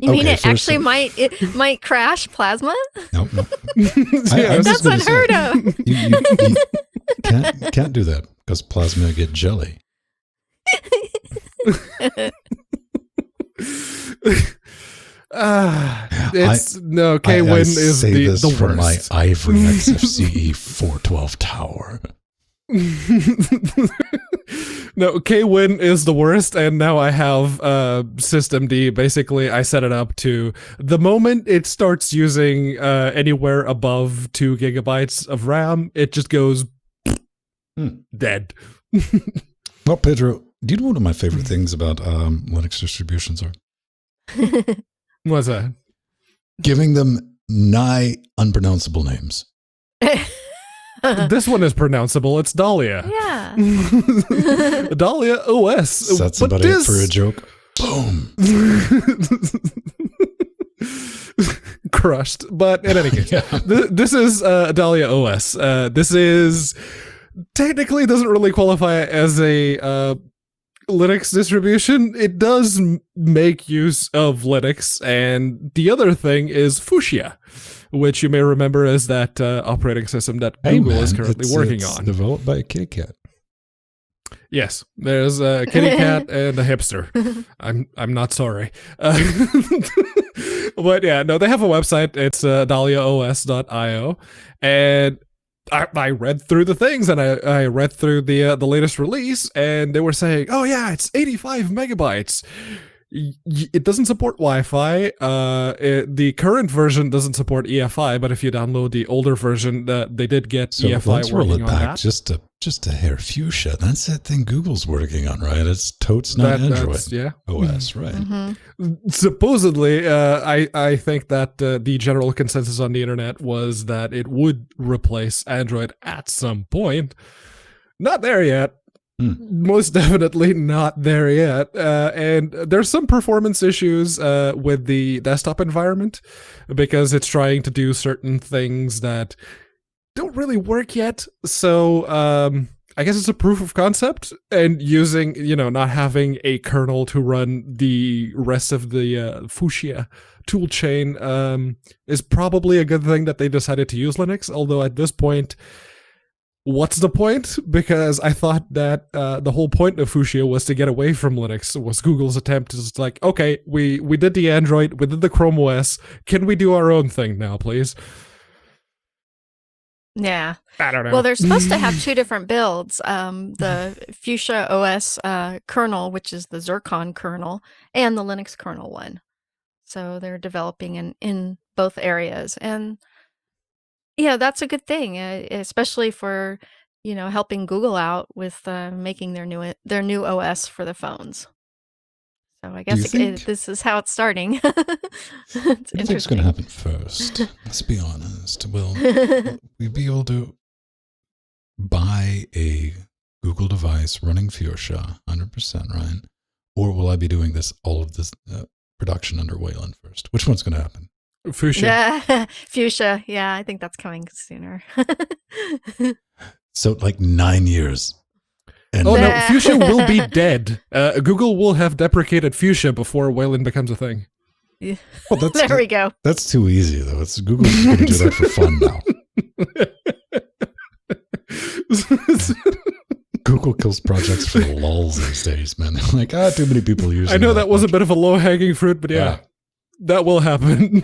might crash Plasma? Nope. That's unheard of. You can't do that because Plasma get jelly. K-Win is the from worst. My ivory Nexus CE 412 tower. No, K-Win is the worst, and now I have systemd. Basically, I set it up to the moment it starts using anywhere above 2 gigabytes of RAM, it just goes dead. Well, Pedro, do you know one of my favorite things about Linux distributions are? What's that? Giving them nigh unpronounceable names. This one is pronounceable. It's Dahlia. Yeah. Dahlia OS. Set somebody up for a joke. Boom. Crushed. But in any case, this is Dahlia OS. This is technically doesn't really qualify as a Linux distribution. It does make use of Linux, and the other thing is Fuchsia, which you may remember as that operating system that Google is currently working on. Developed by Kitty Cat. Yes, there's a kitty cat and a hipster. I'm not sorry. But yeah, no, they have a website. It's dahliaos.io, and I read through the things, and I read through the latest release, and they were saying, oh yeah, it's 85 megabytes. It doesn't support Wi-Fi. The current version doesn't support EFI, but if you download the older version, they did get EFI let's roll working it on back that. just a hair fuchsia. That's that thing Google's working on, right? It's totes not Android. OS, right? Mm-hmm. Supposedly, I think that the general consensus on the internet was that it would replace Android at some point. Not there yet. Most definitely not there yet. And there's some performance issues with the desktop environment because it's trying to do certain things that don't really work yet. So I guess it's a proof of concept, and using, not having a kernel to run the rest of the Fuchsia toolchain is probably a good thing that they decided to use Linux. Although at this point, what's the point? Because I thought that the whole point of Fuchsia was to get away from Linux. Was Google's attempt to just like, okay, we did the Android, we did the Chrome OS. Can we do our own thing now, please? Yeah. I don't know. Well, they're supposed to have 2 different builds. The Fuchsia OS kernel, which is the Zircon kernel, and the Linux kernel one. So they're developing in both areas. And yeah, that's a good thing, especially for, helping Google out with making their new OS for the phones. So I guess this is how it's starting. It's what do you think's going to happen first? Let's be honest. Will we be able to buy a Google device running Fuchsia 100%, right? Or will I be doing all of this production under Wayland first? Which one's going to happen? Fuchsia. Fuchsia. Yeah, I think that's coming sooner. So like 9 years. And no, Fuchsia will be dead. Google will have deprecated Fuchsia before Wayland becomes a thing. Yeah. Well, there we go. That's too easy, though. Google's just going to do that for fun now. Local kills projects for lulz these days, man. They're like, too many people using I know that was a bit of a low-hanging fruit, but yeah, that will happen.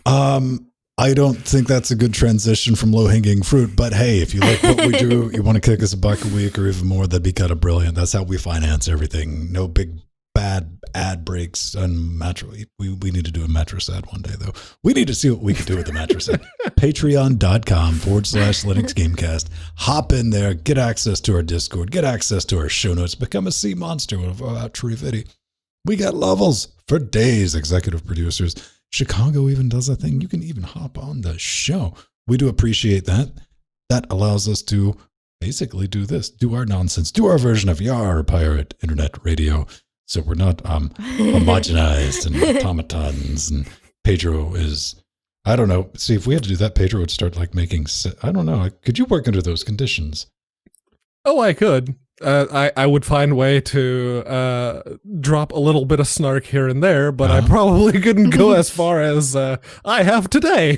I don't think that's a good transition from low-hanging fruit, but hey, if you like what we do, you want to kick us $1 a week or even more, that'd be kind of brilliant. That's how we finance everything. No big bad ad breaks on mattress. We need to do a mattress ad one day, though. We need to see what we can do with the mattress ad. Patreon.com/Linux Gamecast. Hop in there, get access to our Discord, get access to our show notes, become a sea monster without Trividi. We got levels for days, executive producers. Chicago even does a thing. You can even hop on the show. We do appreciate that. That allows us to basically do this, do our nonsense, do our version of Yar Pirate Internet Radio. So we're not homogenized and automatons. And Pedro is, I don't know. See, if we had to do that, Pedro would start like making, I don't know. Could you work under those conditions? Oh, I could. I would find a way to drop a little bit of snark here and there, but I probably couldn't go as far as I have today.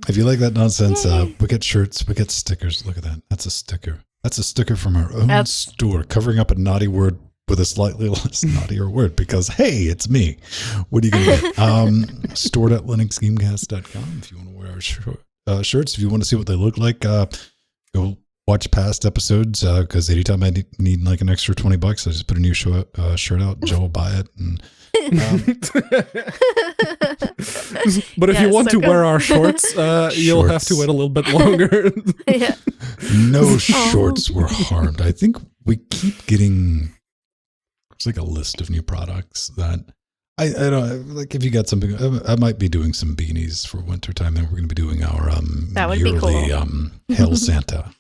If you like that nonsense, we get shirts, we get stickers. Look at that. That's a sticker. That's a sticker from our own store, covering up a naughty word with a slightly less naughtier word because, hey, it's me. What are you going to get? Store.linuxgamecast.com if you want to wear our shirts. If you want to see what they look like, go watch past episodes because anytime I need like an extra $20, I just put a new shirt out. Joe will buy it. And, but if you want to wear our shorts, you'll have to wait a little bit longer. No shorts were harmed. I think we keep getting, it's like a list of new products that I don't like. If you got something, I might be doing some beanies for wintertime. Then we're going to be doing our that would yearly be cool. Hail Santa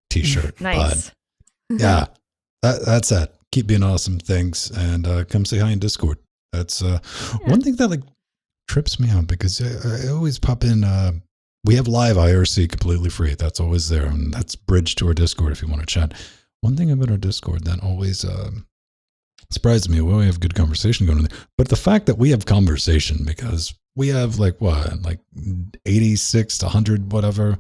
t-shirt. Nice. But yeah, that's that. Keep being awesome. Thanks, and come say hi in Discord. That's one thing that like trips me out because I always pop in. We have live IRC completely free. That's always there, and that's bridged to our Discord if you want to chat. One thing about our Discord that always surprises me, we have good conversation going on there. But the fact that we have conversation because we have like 86 to 100 whatever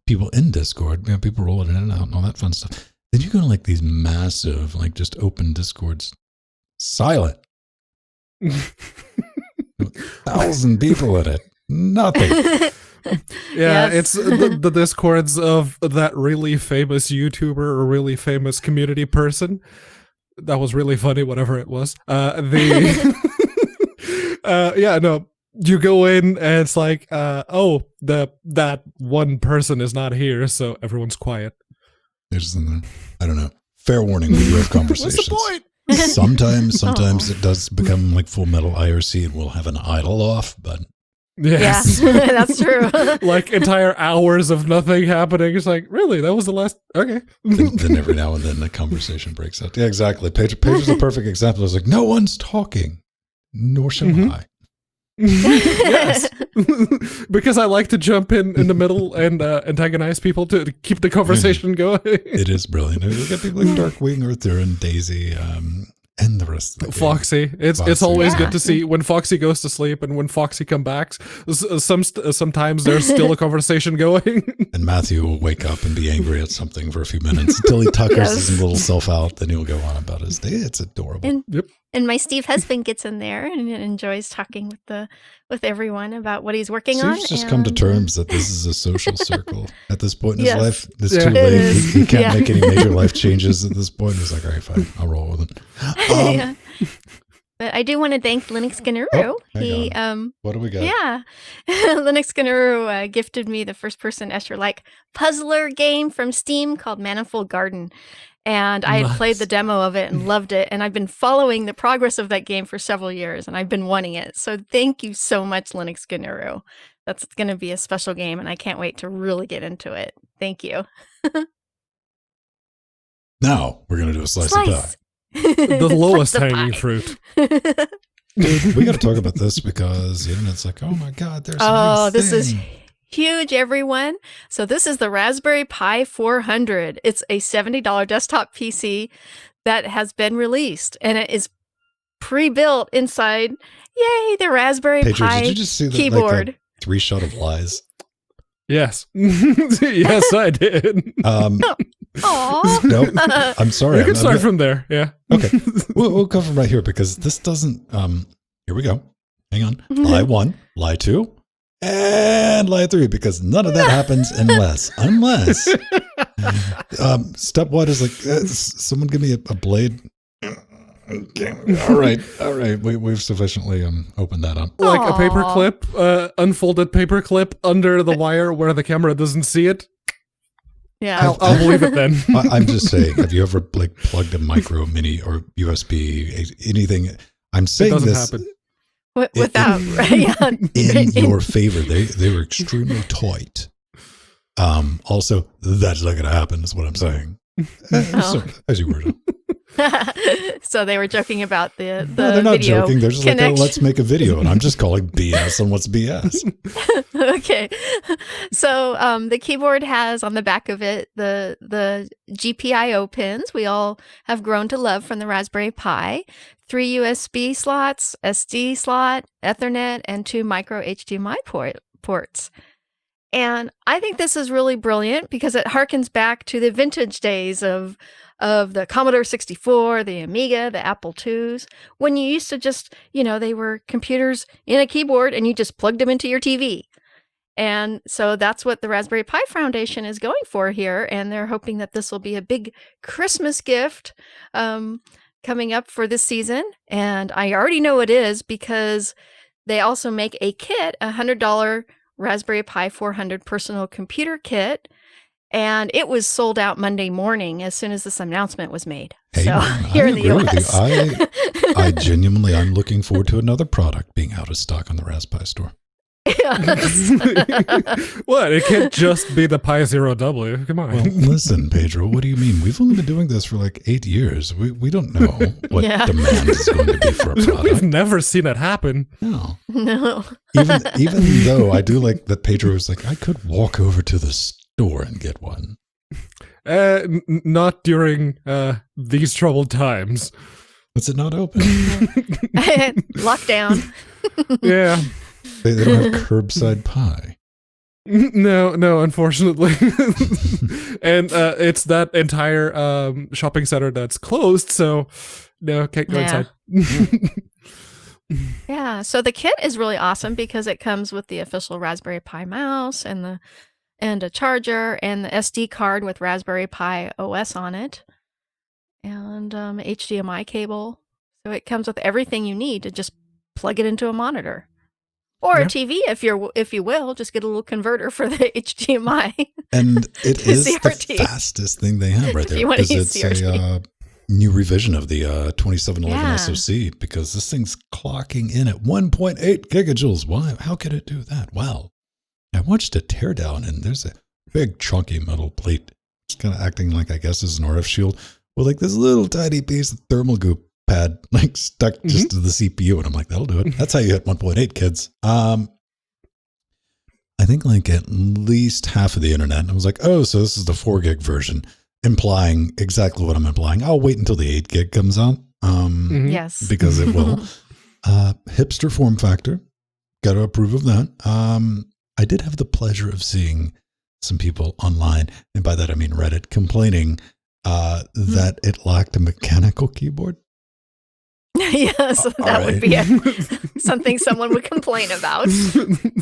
people in Discord. You know, people rolling in and out and all that fun stuff. Then you go to like these massive, like just open Discords, silent. 1,000 people in it. Nothing. Yeah, it's the Discords of that really famous YouTuber or really famous community person. That was really funny, whatever it was. You go in and it's like, that one person is not here, so everyone's quiet. There's I don't know. Fair warning, we do have conversations. What's the point? Sometimes it does become like Full Metal IRC and we'll have an idle off, but yes. Yeah, that's true. Like entire hours of nothing happening. It's like, really? That was the last? Okay. then every now and then the conversation breaks out. Yeah, exactly. Pedro's a perfect example. I was like, no one's talking, nor shall I. Yes. Because I like to jump in the middle and antagonize people to keep the conversation going. It is brilliant. We got people like Darkwing, Arthur, and Daisy, and the rest of the Foxy. game. It's always good to see when Foxy goes to sleep and when Foxy comes back. Sometimes there's still a conversation going. And Matthew will wake up and be angry at something for a few minutes until he tuckers his little self out. Then he'll go on about his day. It's adorable. And my Steve husband gets in there and enjoys talking with everyone about what he's working on. Steve's just come to terms that this is a social circle at this point in his life. It's Yeah. too late. He can't make any major life changes at this point. He's like, all right, fine, I'll roll with it. Yeah. But I do want to thank Linux Gunneroo. What do we got? Yeah. Linux Gunneroo gifted me the first-person Escher-like puzzler game from Steam called Manifold Garden. And I had played the demo of it and loved it. And I've been following the progress of that game for several years. And I've been wanting it. So thank you so much, Linux Gunneroo. That's going to be a special game. And I can't wait to really get into it. Thank you. Now we're going to do a slice of pie. The lowest hanging fruit. Dude, we got to talk about this because the internet's like, oh my God, there's a new this thing. is huge, everyone. So this is the Raspberry Pi 400. It's a $70 desktop PC that has been released, and it is pre-built inside, yay, the Raspberry Pedro, Pi did you just see that, keyboard. like, 3 shot of lies? Yes. Yes, I did. Aw. No, I'm sorry. You can start from there. Yeah. Okay. We'll cover right here because this doesn't, here we go. Hang on. Lie 1, lie 2, and lie 3, because none of that happens unless step 1 is like, someone give me a blade. Okay. All right. We've sufficiently opened that up. Like a paper clip, unfolded paper clip under the wire where the camera doesn't see it. Yeah. I'll believe it then. I'm just saying, have you ever like plugged a micro, mini, or USB, anything? I'm saying It doesn't this happen. Without, right? in your favor. They were extremely tight. Also, that's not going to happen, is what I'm saying. So, as you were. So they were joking about the No, they're not video joking. They're just connection. like, oh, let's make a video. And I'm just calling BS on what's BS. Okay. So the keyboard has on the back of it the GPIO pins we all have grown to love from the Raspberry Pi, 3 USB slots, SD slot, Ethernet, and 2 micro HDMI ports. And I think this is really brilliant because it harkens back to the vintage days of the Commodore 64, the Amiga, the Apple IIs, when you used to just, they were computers in a keyboard and you just plugged them into your TV. And so that's what the Raspberry Pi Foundation is going for here. And they're hoping that this will be a big Christmas gift coming up for this season. And I already know it is because they also make a kit, $100 Raspberry Pi 400 personal computer kit. And it was sold out Monday morning as soon as this announcement was made. Hey, so man, here in the agree with US. I genuinely, I'm looking forward to another product being out of stock on the Raspberry store. Yes. What? It can't just be the Pi Zero W. Come on. Well, listen, Pedro, what do you mean? We've only been doing this for like 8 years. We don't know what demand is going to be for a product. We've never seen it happen. No. No. Even though I do like that Pedro was like, I could walk over to the store and get one. Not during these troubled times. Was it not open? Lockdown. Yeah. They don't have curbside pie. No, unfortunately. And it's that entire shopping center that's closed, so no, can't go inside. Yeah, so the kit is really awesome because it comes with the official Raspberry Pi mouse and a charger and the SD card with Raspberry Pi OS on it and HDMI cable. So it comes with everything you need to just plug it into a monitor. Or a TV, if you will, just get a little converter for the HDMI. And it is CRT. the fastest thing they have right there. You want to Because use it's CRT. a new revision of the 2711 Yeah. SoC, because this thing's clocking in at 1.8 gigajoules. Why? How could it do that? Well, I watched it tear down, and there's a big chunky metal plate. It's kind of acting like, I guess, is an RF shield with like this little tiny piece of thermal goop pad like stuck just to the CPU, and I'm like, that'll do it. That's how you hit 1.8, kids. I think like at least half of the internet, and I was like, oh, so this is the 4 gig version, implying exactly what I'm implying. I'll wait until the 8 gig comes out. Yes. Because it will. Hipster form factor, got to approve of that. I did have the pleasure of seeing some people online, and by that I mean Reddit, complaining that it lacked a mechanical keyboard. Yes, that would be something someone would complain about.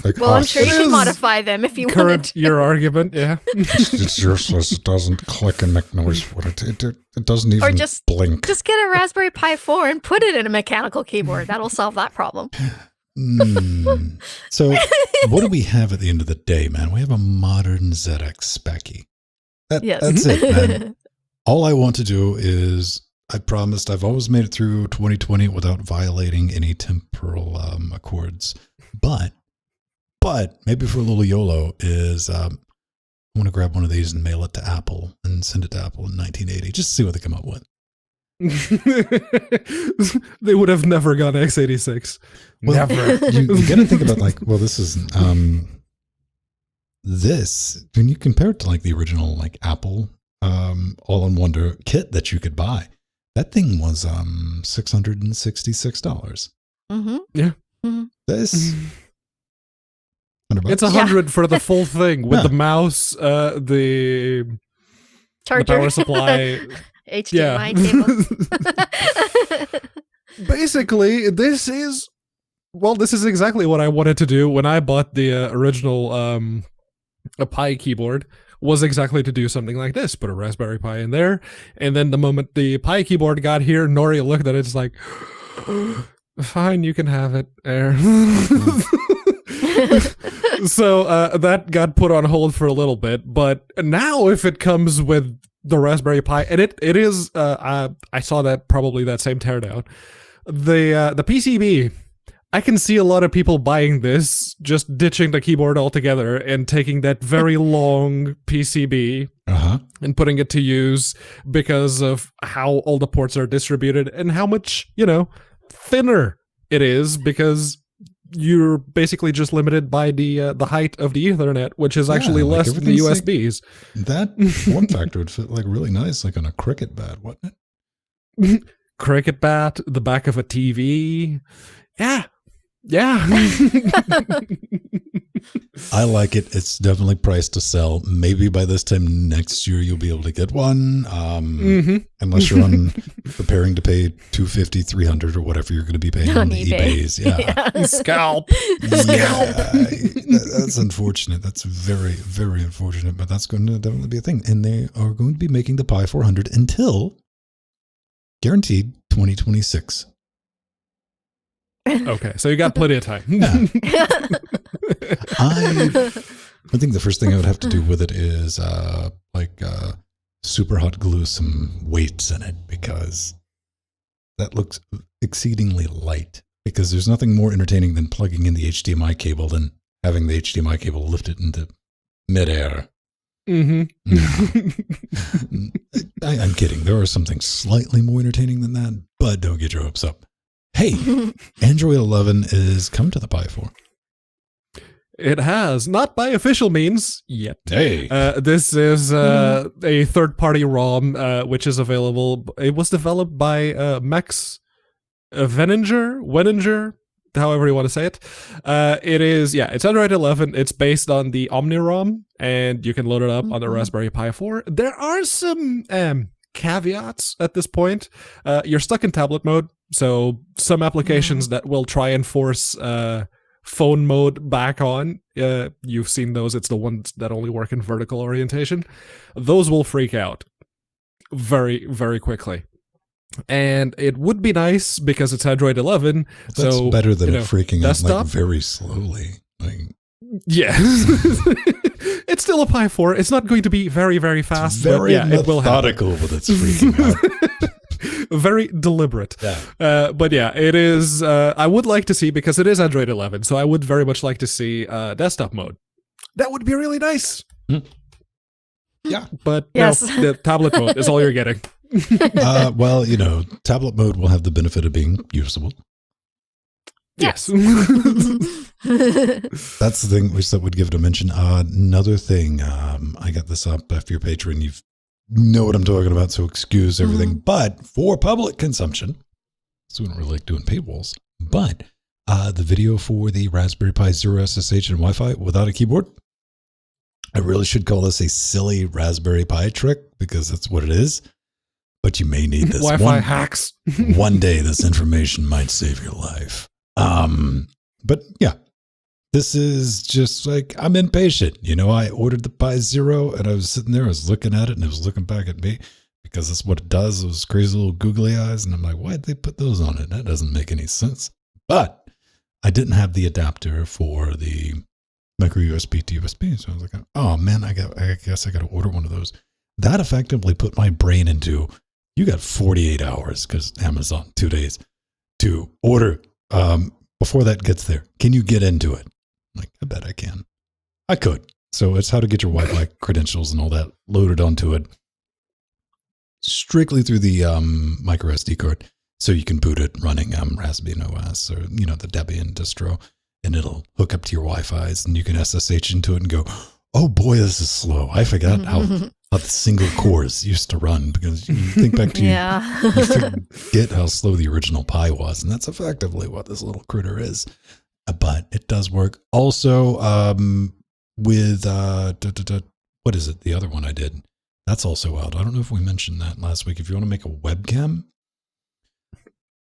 Like, Well, I'm sure you can modify them if you wanted Current to. your argument, yeah. It's useless. It doesn't click and make noise. It doesn't even blink. Just get a Raspberry Pi 4 and put it in a mechanical keyboard. That'll solve that problem. So what do we have at the end of the day, man? We have a modern ZX Specky. Yes. That's it, man. All I want to do is, I promised I've always made it through 2020 without violating any temporal accords. But maybe for a little YOLO is I want to grab one of these and mail it to Apple and send it to Apple in 1980. Just to see what they come up with. They would have never gone x86. Well, Never. You got to think about like, well, this is this when you compare it to like the original like Apple all-in-one kit that you could buy. That thing was $666. Mm-hmm. Yeah. Mm-hmm. This, $100. It's $100 for the full thing with the mouse, the Charger, the power supply, HDMI cable. Basically, this is exactly what I wanted to do when I bought the original a Pi keyboard. Was exactly to do something like this, put a Raspberry Pi in there, and then the moment the Pi keyboard got here, Nori looked at it, it's like, fine, you can have it, Air. So that got put on hold for a little bit, but now if it comes with the Raspberry Pi, and it is, I saw that probably that same teardown, the PCB, I can see a lot of people buying this, just ditching the keyboard altogether and taking that very long PCB and putting it to use because of how all the ports are distributed and how much, thinner it is because you're basically just limited by the height of the Ethernet, which is actually less than the USBs. That form factor would fit like really nice, like on a cricket bat, wouldn't it? Cricket bat, the back of a TV. Yeah. I like it. It's definitely priced to sell. Maybe by this time next year you'll be able to get one. Unless you're preparing to pay $250, $300 or whatever you're going to be paying on the eBays. Yeah. Scalp. That's unfortunate. That's very, very unfortunate, but that's going to definitely be a thing. And they are going to be making the Pi 400 until guaranteed 2026. Okay, so you got plenty of time. Yeah. I think the first thing I would have to do with it is super hot glue some weights in it because that looks exceedingly light. Because there's nothing more entertaining than plugging in the HDMI cable than having the HDMI cable lifted into midair. I'm kidding. There are some things slightly more entertaining than that, but don't get your hopes up. Hey, Android 11 is come to the Pi 4. It has, not by official means yet. Hey. This is a third-party ROM, which is available. It was developed by Max Wenninger, however you want to say it. It's Android 11. It's based on the OmniROM, and you can load it up on the Raspberry Pi 4. There are some caveats at this point. You're stuck in tablet mode, so some applications that will try and force phone mode back on, you've seen those. It's the ones that only work in vertical orientation. Those will freak out very, very quickly. And it would be nice because it's Android 11. That's so better than it freaking desktop? out like very slowly. Yeah. It's still a Pi 4. It's not going to be very, very fast. It's very methodical with its freaking out. Very deliberate. Yeah. But yeah, it is. I would like to see, because it is Android 11, so I would very much like to see desktop mode. That would be really nice. Yeah. But yes. No, the tablet mode is all you're getting. Well, tablet mode will have the benefit of being usable. Yes. That's the thing which that would give it a mention. Another thing, I got this up. If you're a patron, you know what I'm talking about, so excuse everything. But for public consumption, so we don't really like doing paywalls, but the video for the Raspberry Pi Zero SSH and Wi-Fi without a keyboard, I really should call this a silly Raspberry Pi trick, because that's what it is. But you may need this. Wi-Fi hacks. One day this information might save your life. But yeah, this is just like, I'm impatient. I ordered the Pi Zero and I was sitting there, I was looking at it and it was looking back at me, because that's what it does. Those crazy little googly eyes. And I'm like, why'd they put those on it? That doesn't make any sense. But I didn't have the adapter for the micro USB to USB. So I was like, oh man, I guess I got to order one of those. That effectively put my brain into, you got 48 hours, because Amazon, 2 days to order. Before that gets there, can you get into it? Like, I bet I can. I could. So it's how to get your Wi-Fi credentials and all that loaded onto it strictly through the micro SD card. So you can boot it running Raspbian OS or, the Debian distro, and it'll hook up to your Wi-Fi's and you can SSH into it and go, oh boy, this is slow. I forgot how the single cores used to run, because you think back to you forget how slow the original Pi was, and that's effectively what this little critter is. but it does work. Also, with what is it? The other one I did, that's also out. I don't know if we mentioned that last week. If you want to make a webcam,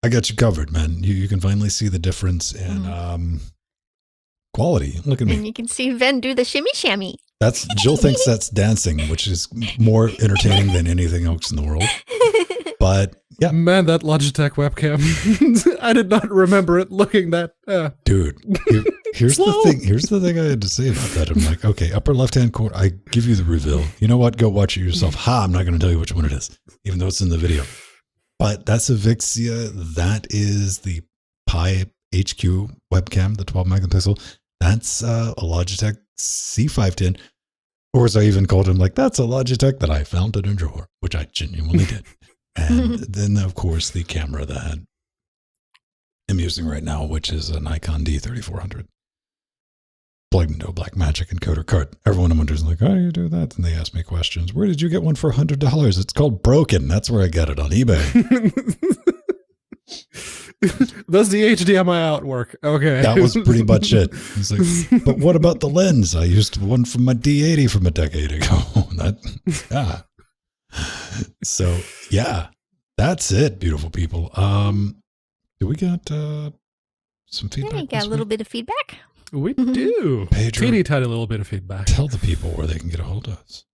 I got you covered, man. You can finally see the difference in quality. Look at me. And you can see Ven do the shimmy shammy. That's Jill thinks that's dancing, which is more entertaining than anything else in the world. But yeah, man, that Logitech webcam. I did not remember it looking that. Dude, here's the thing. Here's the thing I had to say about that. I'm like, okay, upper left-hand corner. I give you the reveal. You know what? Go watch it yourself. I'm not going to tell you which one it is, even though it's in the video. But that's a Vixia. That is the Pi HQ webcam, the 12 megapixel. That's a Logitech C510. Or as I even called him, like, that's a Logitech that I found in a drawer, which I genuinely did. And then, of course, the camera that I'm using right now, which is a Nikon D3400. Plugged into a Blackmagic encoder card. Everyone wonders, like, how do you do that? And they ask me questions. Where did you get one for $100? It's called Broken. That's where I got it on eBay. Does the HDMI out work? Okay. That was pretty much it. He's like, but what about the lens? I used one from my D80 from a decade ago. So yeah, that's it, beautiful people. Do we got some feedback? We got a little bit of feedback. We do. Pedro, teeny tiny little bit of feedback. Tell the people where they can get a hold of us.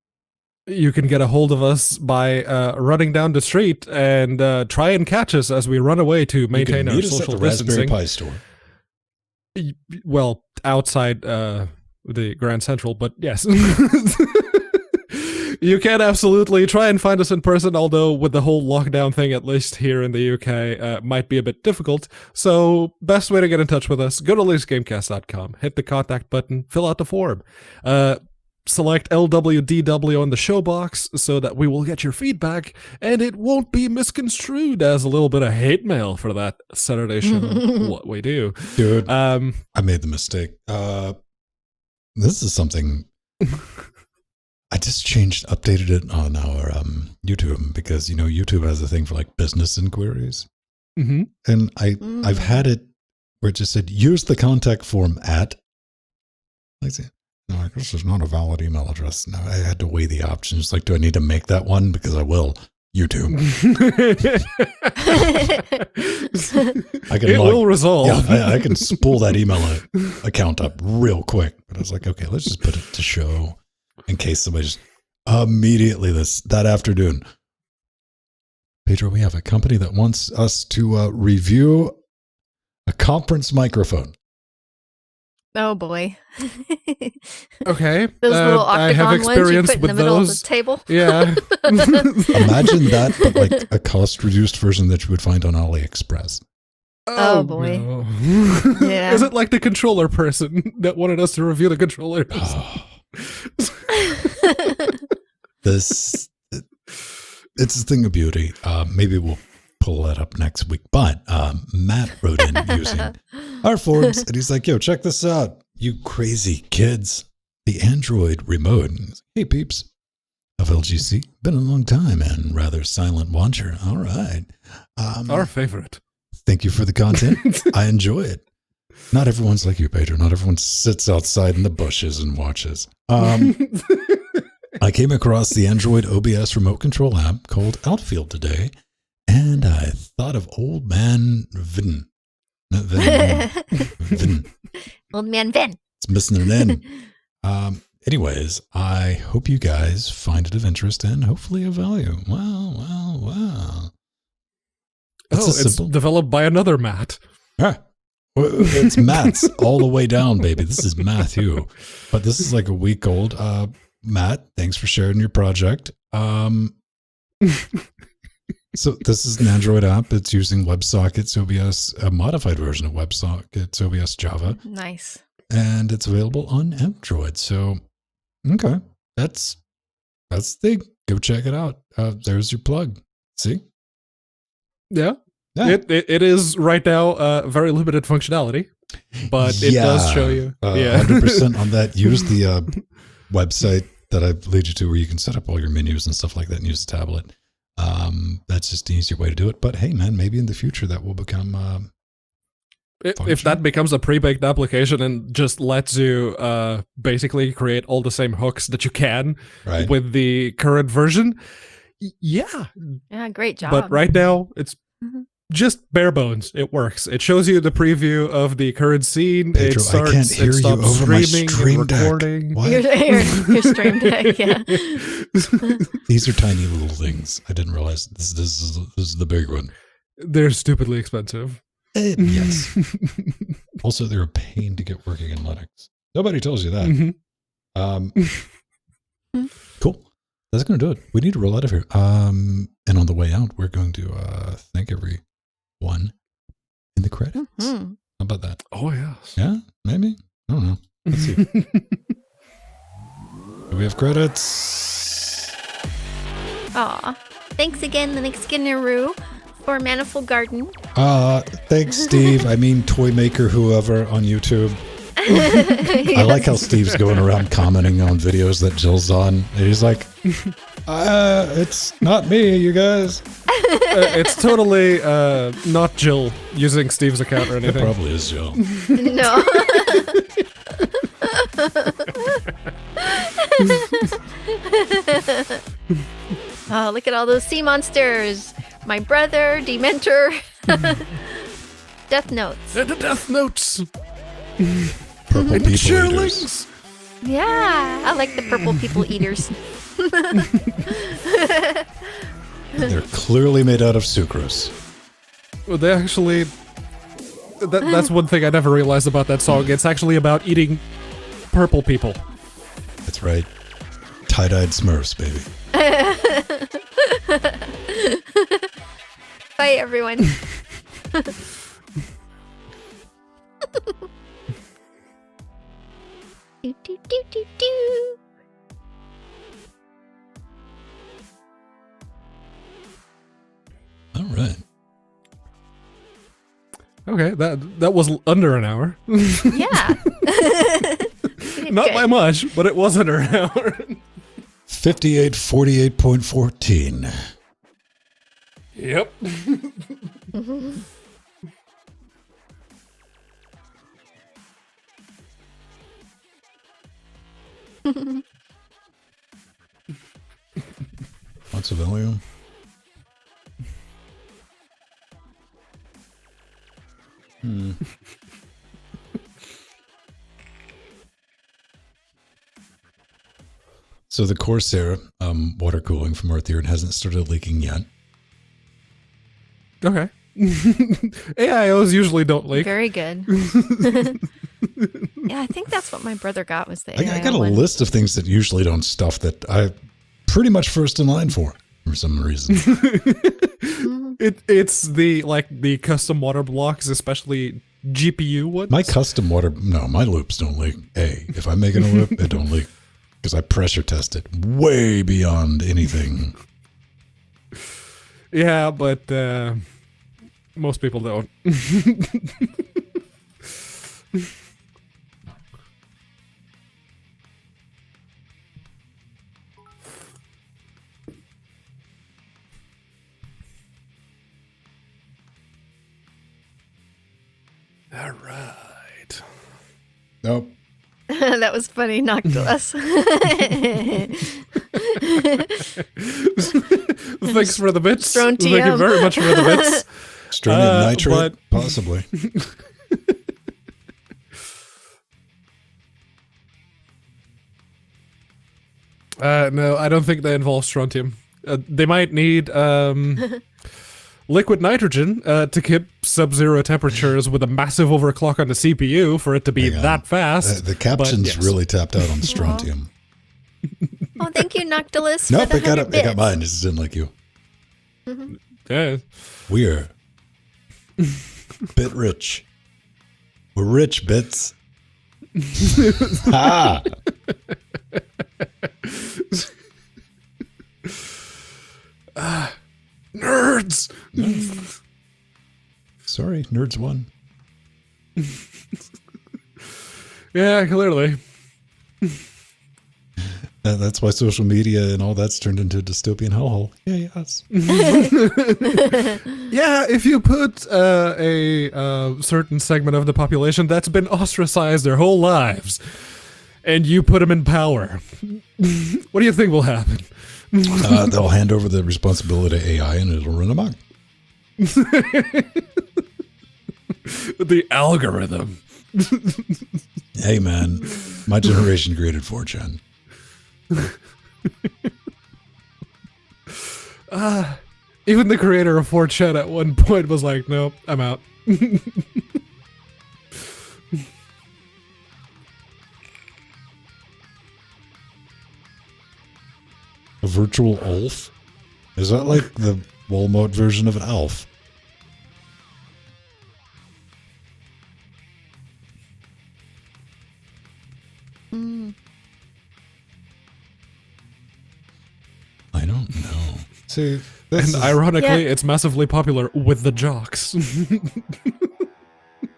You can get a hold of us by running down the street and try and catch us as we run away to maintain our social at the distancing. Raspberry Pi store. Well, outside the Grand Central, but yes. You can absolutely try and find us in person, although with the whole lockdown thing, at least here in the UK, might be a bit difficult. So best way to get in touch with us, go to linuxgamecast.com, hit the contact button, fill out the form. Select LWDW on the show box so that we will get your feedback and it won't be misconstrued as a little bit of hate mail for that Saturday show. What we do. Dude, I made the mistake. This is something I just updated it on our YouTube because, you know, YouTube has a thing for like business inquiries. Mm-hmm. And I've had it where it just said, use the contact form at. I say, no, this is not a valid email address. No, I had to weigh the options. Like, do I need to make that one? Because I will. YouTube. It will resolve. Yeah, I can spool that email account up real quick. But I was like, okay, let's just put it to show in case somebody just immediately that afternoon. Pedro, we have a company that wants us to review a conference microphone. Oh boy. Okay. Those little I have octagon ones you experience put in with the middle those. of the table. Yeah. Imagine that, but like a cost-reduced version that you would find on AliExpress. Oh boy. No. Yeah. Is it like the controller person that wanted us to review the controllers? It's a thing of beauty. Maybe we'll pull that up next week. But Matt wrote in using our forums, and he's like, yo, check this out, you crazy kids. The Android remote. Hey, peeps of LGC. Been a long time and rather silent watcher. All right. Our favorite. Thank you for the content. I enjoy it. Not everyone's like you, Pedro. Not everyone sits outside in the bushes and watches. I came across the Android OBS remote control app called Outfield today, and I thought of old man Vin. Not Vin. Vin. Old man Vin. It's missing an N. Anyways, I hope you guys find it of interest and hopefully of value. Wow. It's developed by another Matt. Ah, it's Matt's all the way down, baby. This is Matthew. But this is like a week old. Matt, thanks for sharing your project. So this is an Android app. It's using WebSockets OBS, a modified version of WebSockets OBS Java. Nice. And it's available on Android. So, okay. That's the thing. Go check it out. There's your plug. See? Yeah. It is right now very limited functionality, but it does show you. 100% on that. Use the website that I lead you to where you can set up all your menus and stuff like that and use the tablet. That's just an easier way to do it. But hey, man, maybe in the future that will become If that becomes a pre-baked application and just lets you basically create all the same hooks that you can with the current version, yeah. Yeah, great job. But right now, it's just bare bones. It works. It shows you the preview of the current scene. Pedro, it starts, I can't hear it stops you over my streaming stream and recording. deck. What? Your stream deck, yeah. These are tiny little things. I didn't realize this is the big one. They're stupidly expensive. Yes. Also, they're a pain to get working in Linux. Nobody tells you that. Cool. That's going to do it. We need to roll out of here. And on the way out, we're going to thank everyone in the credits. How about that? Oh, yes. Yeah, maybe. I don't know. Let's see. Do we have credits? Aw. Thanks again, the next Skinneroo, for Manifold Garden. Thanks, Steve. I mean, Toy Maker, whoever on YouTube. I like how Steve's going around commenting on videos that Jill's on. And he's like, it's not me, you guys. It's totally not Jill using Steve's account or anything. It probably is Jill. No. Oh, look at all those sea monsters. My brother, Dementor. Death Notes. The Death Notes. Purple And people cheerlings. eaters. Yeah, I like the purple people eaters. They're clearly made out of sucrose. Well, they actually... that's one thing I never realized about that song. It's actually about eating purple people. That's right. Tie-dyed Smurfs, baby. Bye, everyone. Do, do, do, do, do. All right. Okay, that was under an hour. Yeah. Not by much, but it was under an hour. 5848.14. Yep. What's the volume? So the Corsair water cooling from our theory hasn't started leaking yet. Okay. AIOs usually don't leak. Very good. Yeah, I think that's what my brother got was the I got a one. list of things that usually don't stuff that I'm pretty much first in line for some reason. It's the custom water blocks, especially GPU ones. My custom water, no, my loops don't leak. If I'm making a loop, it don't leak because I pressure test it way beyond anything. Yeah, but most people don't. All right. Nope. That was funny, Noctilus. Thanks for the bits. Strontium. Thank you very much for the bits. Strontium nitrate, possibly. No, I don't think they involve strontium. They might need liquid nitrogen to keep sub-zero temperatures with a massive overclock on the CPU for it to be that fast. The caption's really tapped out on strontium. Oh, thank you, Noctilus. Nope, for I the got 100 it. I got bits. mine. It just didn't like you. Yeah. We're bit rich. We're rich, bits. Ah. Nerds! Sorry, nerds won. Yeah, clearly. That's why social media and all that's turned into a dystopian hellhole. Yeah, yes. Yeah, if you put a certain segment of the population that's been ostracized their whole lives, and you put them in power, what do you think will happen? They'll hand over the responsibility to AI and it'll run amok. The algorithm. Hey, man, my generation created 4chan. Even the creator of 4chan at one point was like, nope, I'm out. A virtual elf? Is that like the Walmart version of an elf? I don't know. See, and ironically, it's massively popular with the jocks.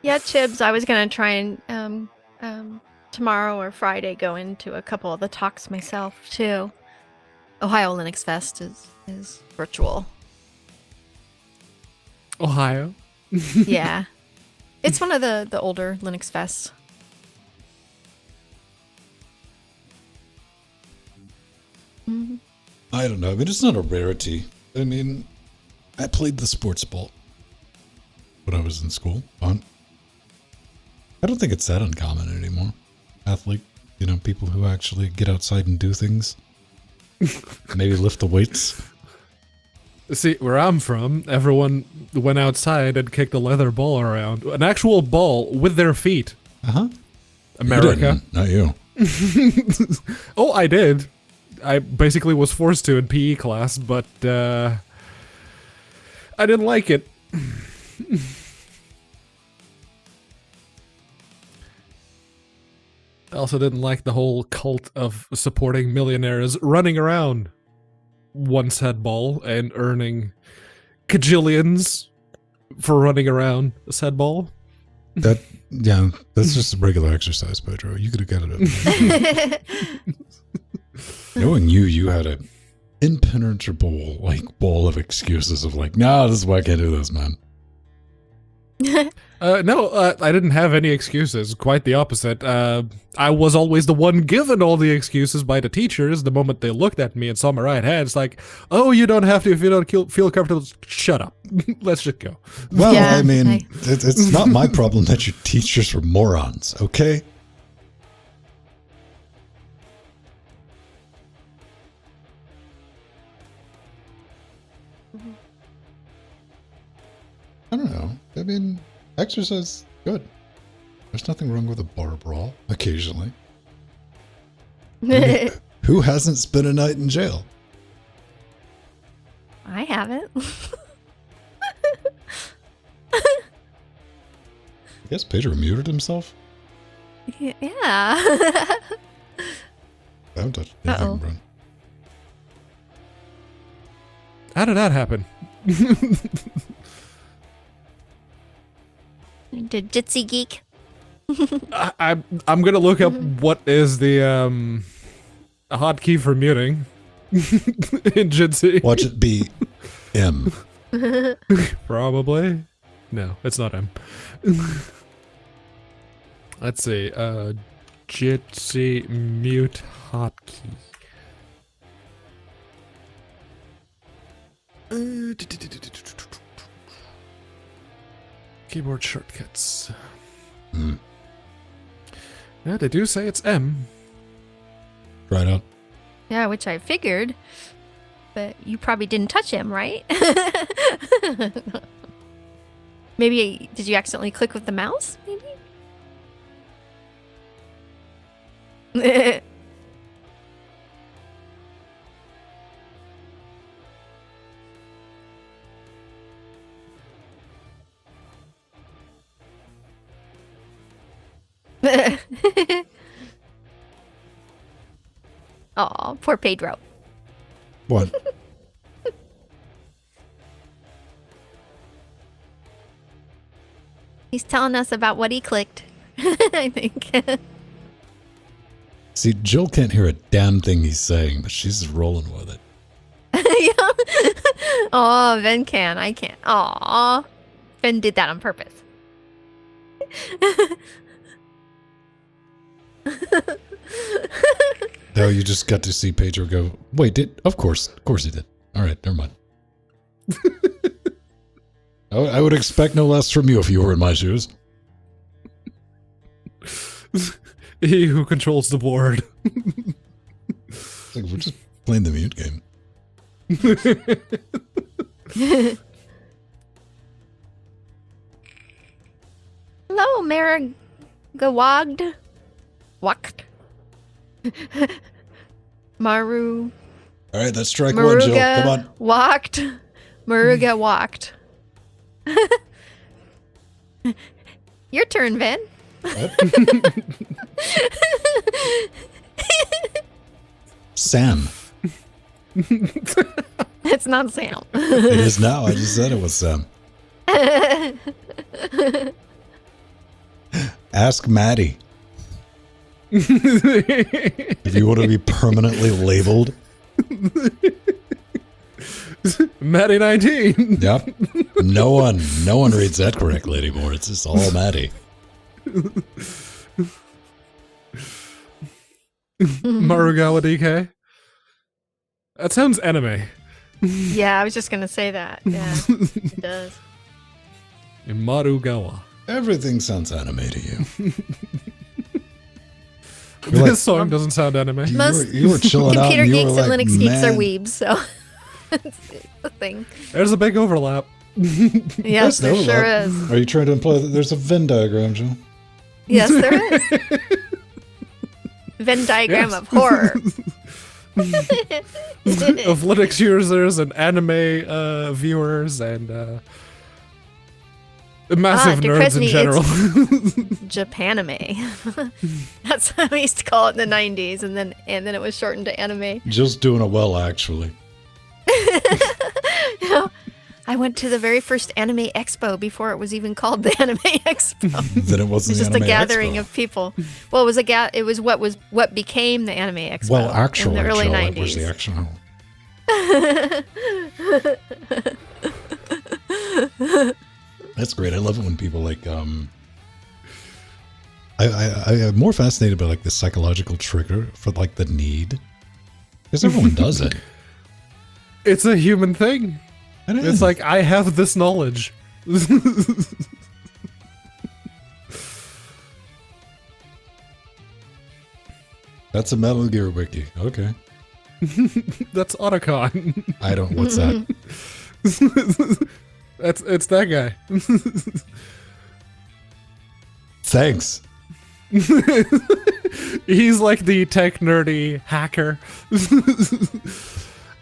Yeah, Chibs, I was going to try and tomorrow or Friday go into a couple of the talks myself, too. Ohio Linux Fest is virtual. Ohio? Yeah. It's one of the older Linux Fests. Mm-hmm. I don't know. I mean, it's not a rarity. I mean, I played the sports ball when I was in school. I don't think it's that uncommon anymore. Athlete, people who actually get outside and do things. Maybe lift the weights. See, where I'm from, everyone went outside and kicked a leather ball around. An actual ball with their feet. Uh-huh. America. Not you. Oh, I did. I basically was forced to in PE class, but I didn't like it. I also didn't like the whole cult of supporting millionaires running around one said ball and earning kajillions for running around a said ball. That's just regular exercise, Pedro. You could have got it up. Knowing you had an impenetrable wall of excuses of no, this is why I can't do this, man. No, I didn't have any excuses. Quite the opposite. I was always the one given all the excuses by the teachers. The moment they looked at me and saw my right hand, it's like, oh, you don't have to if you don't feel comfortable. Shut up. Let's just go. Well, yeah, I mean, it's not my problem that your teachers were morons, okay? I don't know. I mean, exercise, good. There's nothing wrong with a bar brawl, occasionally. I mean, who hasn't spent a night in jail? I haven't. I guess Pedro muted himself? Yeah. I haven't touched anything, bro. How did that happen? Did Jitsi Geek? I'm gonna look up what is the hotkey for muting in Jitsi. Watch it be M. Probably. No, it's not M. Let's see. Jitsi mute hotkey. Keyboard shortcuts. Yeah, they do say it's M. Try it out. Yeah, which I figured. But you probably didn't touch him, right? Maybe, did you accidentally click with the mouse? Maybe? Aw, poor Pedro. What? He's telling us about what he clicked, I think. See, Jill can't hear a damn thing he's saying, but she's just rolling with it. Oh, Ven can. I can't. Aw. Ven did that on purpose. No, you just got to see Pedro go, wait, of course he did. All right, never mind. I would expect no less from you if you were in my shoes. He who controls the board. It's like, we're just playing the mute game. Hello, Marigawagd. Wakt. Maru. All right, that's strike one, Jill. Come on. Walked. Maruga walked. Your turn, Ven. Sam. It's not Sam. It is now. I just said it was Sam. Ask Maddie. If you want to be permanently labeled. Maddie 19. Yep. No one reads that correctly anymore. It's just all Maddie. Marugawa DK. That sounds anime. Yeah, I was just gonna say that. Yeah, it does. Marugawa. Everything sounds anime to you. This song doesn't sound anime. You were chilling out. Computer And you geeks were and like, Linux geeks are man. weebs, so it's a thing. There's a big overlap. Yes, there no sure love. is. Are you trying to imply that there's a Venn diagram, Jill? Yes, there is. Venn diagram Yes. of horror. Of Linux users and anime viewers and massive nerds in Duquesne, general. Japanime. That's how we used to call it in the 90s, and then it was shortened to anime. Jill's doing it well, actually. You know, I went to the very first anime expo before it was even called the Anime Expo. Then it wasn't It was just the a Anime gathering Expo. of people. Well, it was what became the Anime Expo. Well, actually, in the early Jill, 90s. it was the actual. That's great. I love it when people like I'm more fascinated by like the psychological trigger for like the need, because everyone does it. It's a human thing. It is. It's like, I have this knowledge. That's a Metal Gear wiki. Okay. That's Otacon. I don't. What's that? It's that guy. Thanks. He's like the tech nerdy hacker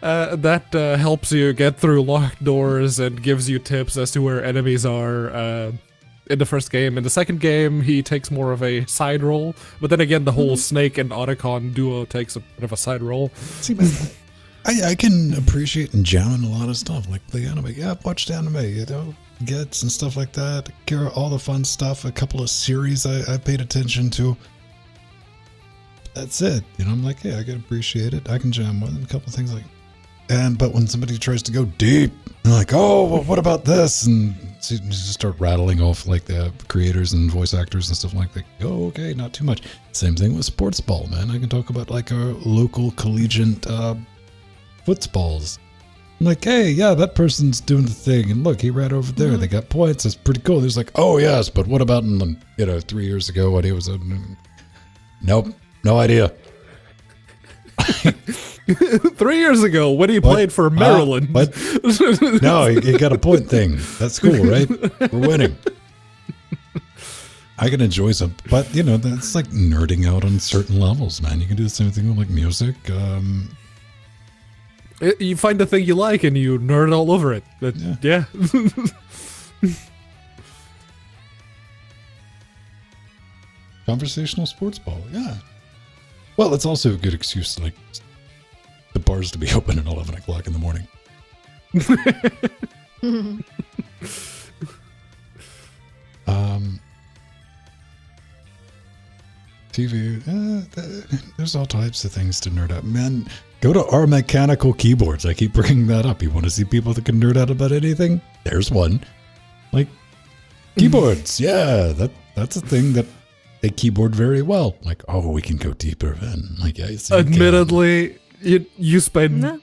that helps you get through locked doors and gives you tips as to where enemies are in the first game. In the second game, he takes more of a side role, but then again, the whole Snake and Otacon duo takes a bit of a side role. See, man, I can appreciate and jam in a lot of stuff, like the anime. Yeah, I've watched anime, you know, Gets and stuff like that. All the fun stuff. A couple of series I paid attention to. That's it. You know, I'm like, hey, I can appreciate it. I can jam with it. A couple of things like, but when somebody tries to go deep, they're like, oh, well, what about this? And so you just start rattling off like the creators and voice actors and stuff like that. Oh, okay, not too much. Same thing with sports ball, man. I can talk about like our local collegiate footballs. I'm like, hey, yeah, that person's doing the thing, and look, he ran over there. They got points. That's pretty cool. There's like, oh yes, but what about in the 3 years ago when he was a nope, no idea. 3 years ago when he played for Maryland. But no, he got a point thing. That's cool, right? We're winning. I can enjoy some, but that's like nerding out on certain levels, man. You can do the same thing with like music. You find the thing you like and you nerd all over it. But, yeah. Conversational sports ball, yeah. Well, it's also a good excuse to like the bars to be open at 11 o'clock in the morning. TV. There's all types of things to nerd out. Man, go to our mechanical keyboards. I keep bringing that up. You want to see people that can nerd out about anything? There's one. Like, keyboards. Yeah, that's a thing that they keyboard very well. Like, oh, we can go deeper then. Like, yeah, admittedly, you spend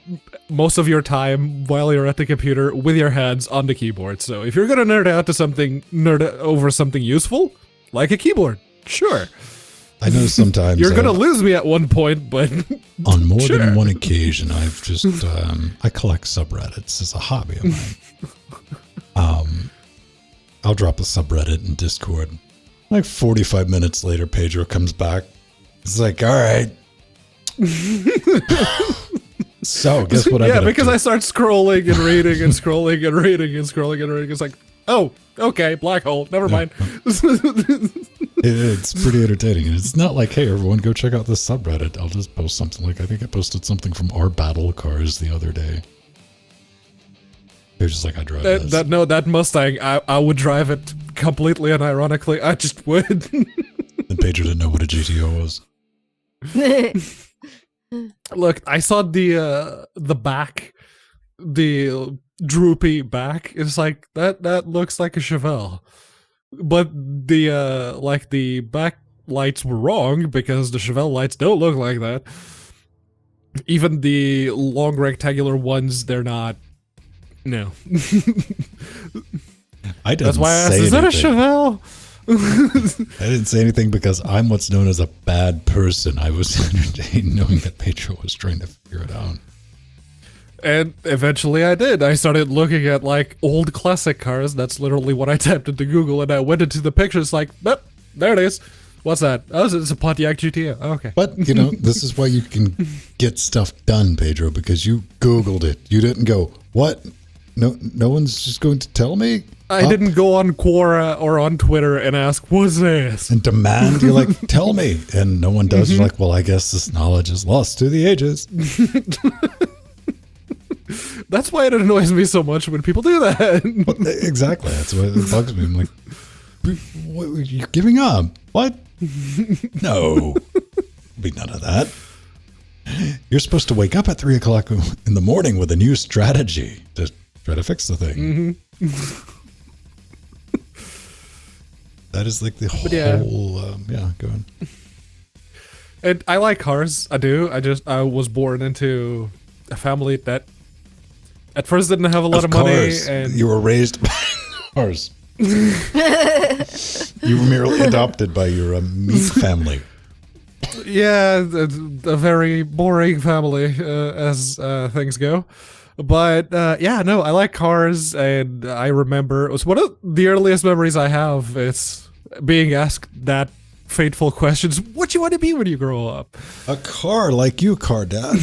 most of your time while you're at the computer with your hands on the keyboard. So if you're gonna nerd over something useful, like a keyboard, sure. I know sometimes you're gonna lose me at one point, but on more than one occasion, I've just I collect subreddits as a hobby of mine. I'll drop a subreddit in Discord. Like 45 minutes later, Pedro comes back. It's like, all right. So, guess what I Yeah, because I start scrolling and reading and scrolling and reading and scrolling and reading. It's like, oh, okay, black hole. Never mind. It's pretty entertaining. And it's not like, hey, everyone, go check out this subreddit. I'll just post something. Like, I think I posted something from our battle cars the other day. It was just like, I drive this. That Mustang, I would drive it completely unironically. I just would. And Pedro didn't know what a GTO was. Look, I saw the back, the droopy back. It's like that looks like a Chevelle, but the back lights were wrong because the Chevelle lights don't look like that. Even the long rectangular ones, they're not. No. That's why I asked, is that a Chevelle? I didn't say anything because I'm what's known as a bad person. I was entertained knowing that Pedro was trying to figure it out. And eventually I did. I started looking at like old classic cars. That's literally what I typed into Google, and I went into the pictures like, yep, there it is. What's that? Oh, it's a Pontiac GTO. Oh, okay. But, you know, this is why you can get stuff done, Pedro, because you Googled it. You didn't go, what? No one's just going to tell me? I didn't go on Quora or on Twitter and ask, what's this? And demand, you're like, tell me. And no one does. You're like, well, I guess this knowledge is lost to the ages. That's why it annoys me so much when people do that. Well, exactly. That's why it bugs me. I'm like, you're giving up. What? No. Be none of that. You're supposed to wake up at 3 o'clock in the morning with a new strategy to try to fix the thing. Mm-hmm. That is like the whole, go on. And I like cars. I do. I was born into a family that at first didn't have a lot of money. And you were raised by cars. You were merely adopted by your meat family. Yeah, a very boring family as things go. But I like cars, and I remember it was one of the earliest memories I have. It's being asked that fateful questions: "What do you want to be when you grow up?" A car like you, car dad.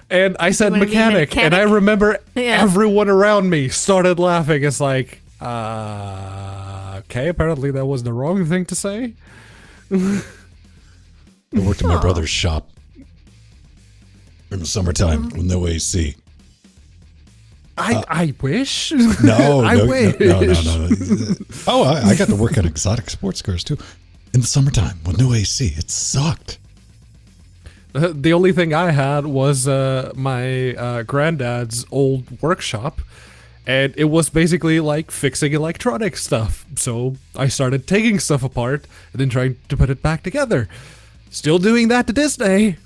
And I said mechanic, and I remember everyone around me started laughing. It's like, okay, apparently that was the wrong thing to say. I worked in my brother's shop in the summertime with no AC. I wish. No, I wish. No. Oh, I got to work on exotic sports cars too in the summertime with no AC. It sucked. The only thing I had was my granddad's old workshop, and it was basically like fixing electronic stuff. So I started taking stuff apart and then trying to put it back together. Still doing that to this day.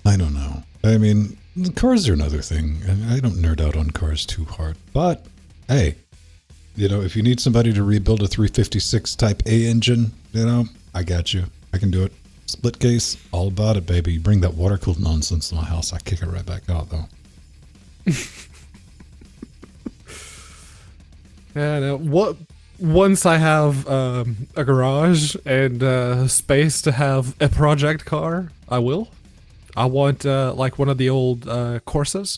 I don't know. I mean, cars are another thing. I don't nerd out on cars too hard. But, hey, you know, if you need somebody to rebuild a 356 Type A engine, you know, I got you. I can do it. Split case, all about it, baby. You bring that water-cooled nonsense to my house, I kick it right back out, though. Yeah, no, once I have a garage and space to have a project car, I will. I want like one of the old Corsas,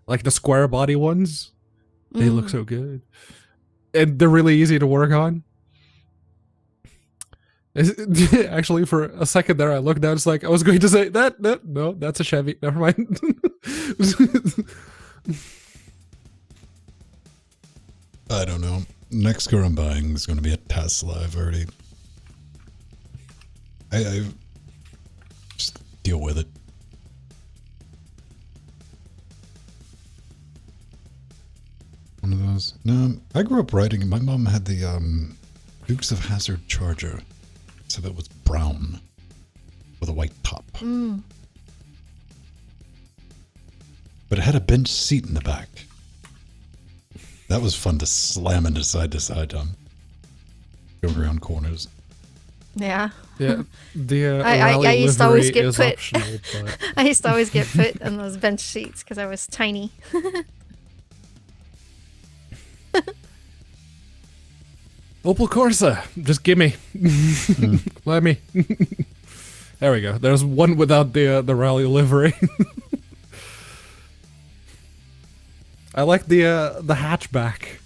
like the square body ones. They look so good, and they're really easy to work on. Actually, for a second there, I looked down. It's like I was going to say that. No, that's a Chevy. Never mind. I don't know. next car I'm buying is going to be a Tesla. I've already... I just deal with it. One of those. No, I grew up riding. My mom had the Dukes of Hazzard Charger. So it was brown with a white top. Mm. But it had a bench seat in the back. That was fun to slam into side to side on. Going around corners. Yeah. Yeah. The I used to always get put. Optional, but... I used to always get put on those bench seats because I was tiny. Opel Corsa, just gimme. Let me. There we go. There's one without the rally livery. I like the hatchback.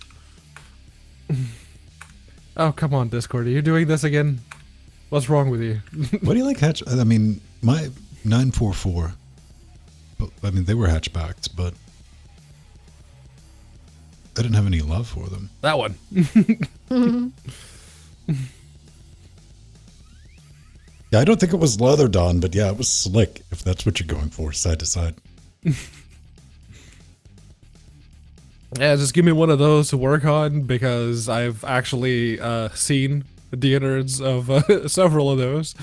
Oh, come on, Discord. Are you doing this again? What's wrong with you? What do you like hatch? I mean, my 944. I mean, they were hatchbacks, but I didn't have any love for them. That one. Yeah, I don't think it was leather, Don, but yeah, it was slick, if that's what you're going for, side to side. Yeah, just give me one of those to work on, because I've actually seen the innards of several of those.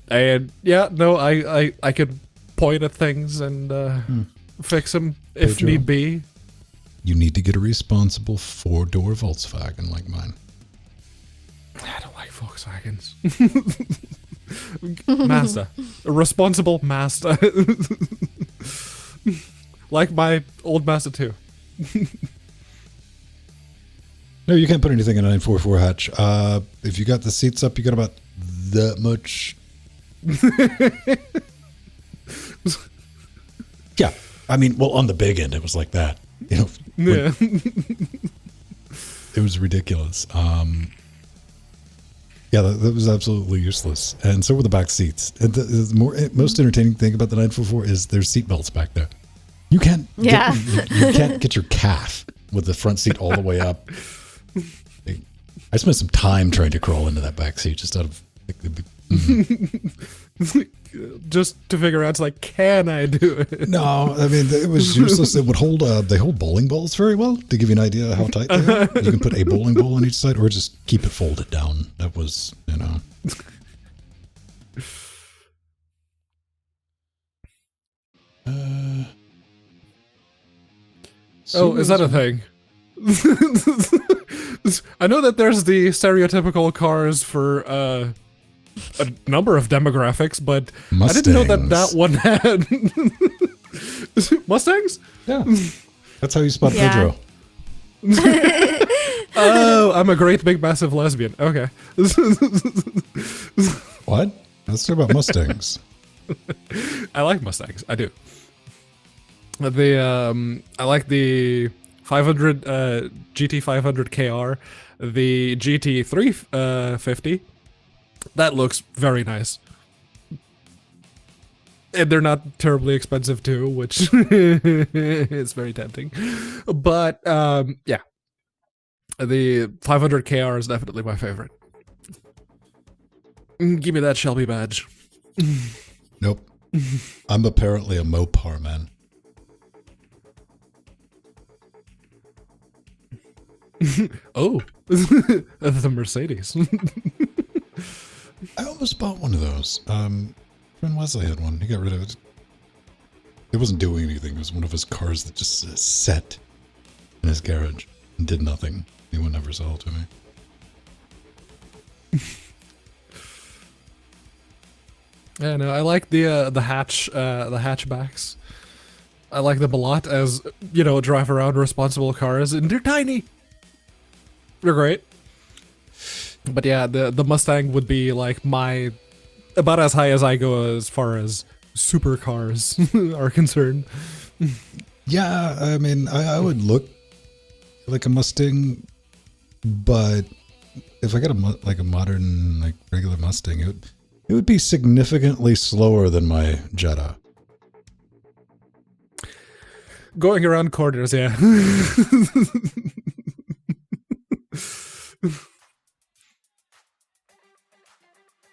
And yeah, no, I could point at things and fix them if Pedro, need be. You need to get a responsible 4-door Volkswagen like mine. I don't like Volkswagens. Mazda. A responsible Mazda. Like my old Mazda 2. No, you can't put anything in a 944 hatch. If you got the seats up, you got about that much. Yeah, I mean, well, on the big end, it was like that. You know, Yeah. it was ridiculous. Yeah, that was absolutely useless. And so were the back seats. And the most entertaining thing about the 944 is there's seat belts back there. You can't. Yeah. You can't get your calf with the front seat all the way up. I spent some time trying to crawl into that back seat just out of. Just to figure out, it's like, can I do it? No, I mean, it was useless. It would hold, they hold bowling balls very well, to give you an idea of how tight they are. You can put a bowling ball on each side or just keep it folded down. That was, you know. Oh, is that a thing? I know that there's the stereotypical cars for a number of demographics, but Mustangs. I didn't know that one had Mustangs. Yeah, that's how you spot Yeah. Pedro. Oh, I'm a great big massive lesbian. Okay. What? Let's talk about Mustangs. I like Mustangs. I do. I like the 500 GT 500 KR, the GT 350. That looks very nice. And they're not terribly expensive too, which is very tempting. But yeah, the 500 KR is definitely my favorite. Give me that Shelby badge. Nope. I'm apparently a Mopar man. Oh, the Mercedes. I almost bought one of those. Friend Wesley had one. He got rid of it. It wasn't doing anything. It was one of his cars that just sat in his garage and did nothing. Anyone never sell it to me. Yeah, no, I like the hatchbacks. I like them a lot as, you know, drive around responsible cars, and they're tiny. They're great. But yeah, the Mustang would be like my about as high as I go as far as supercars are concerned. Yeah, I mean, I would look like a Mustang, but if I got a modern, like regular Mustang, it would be significantly slower than my Jetta. Going around corners, yeah.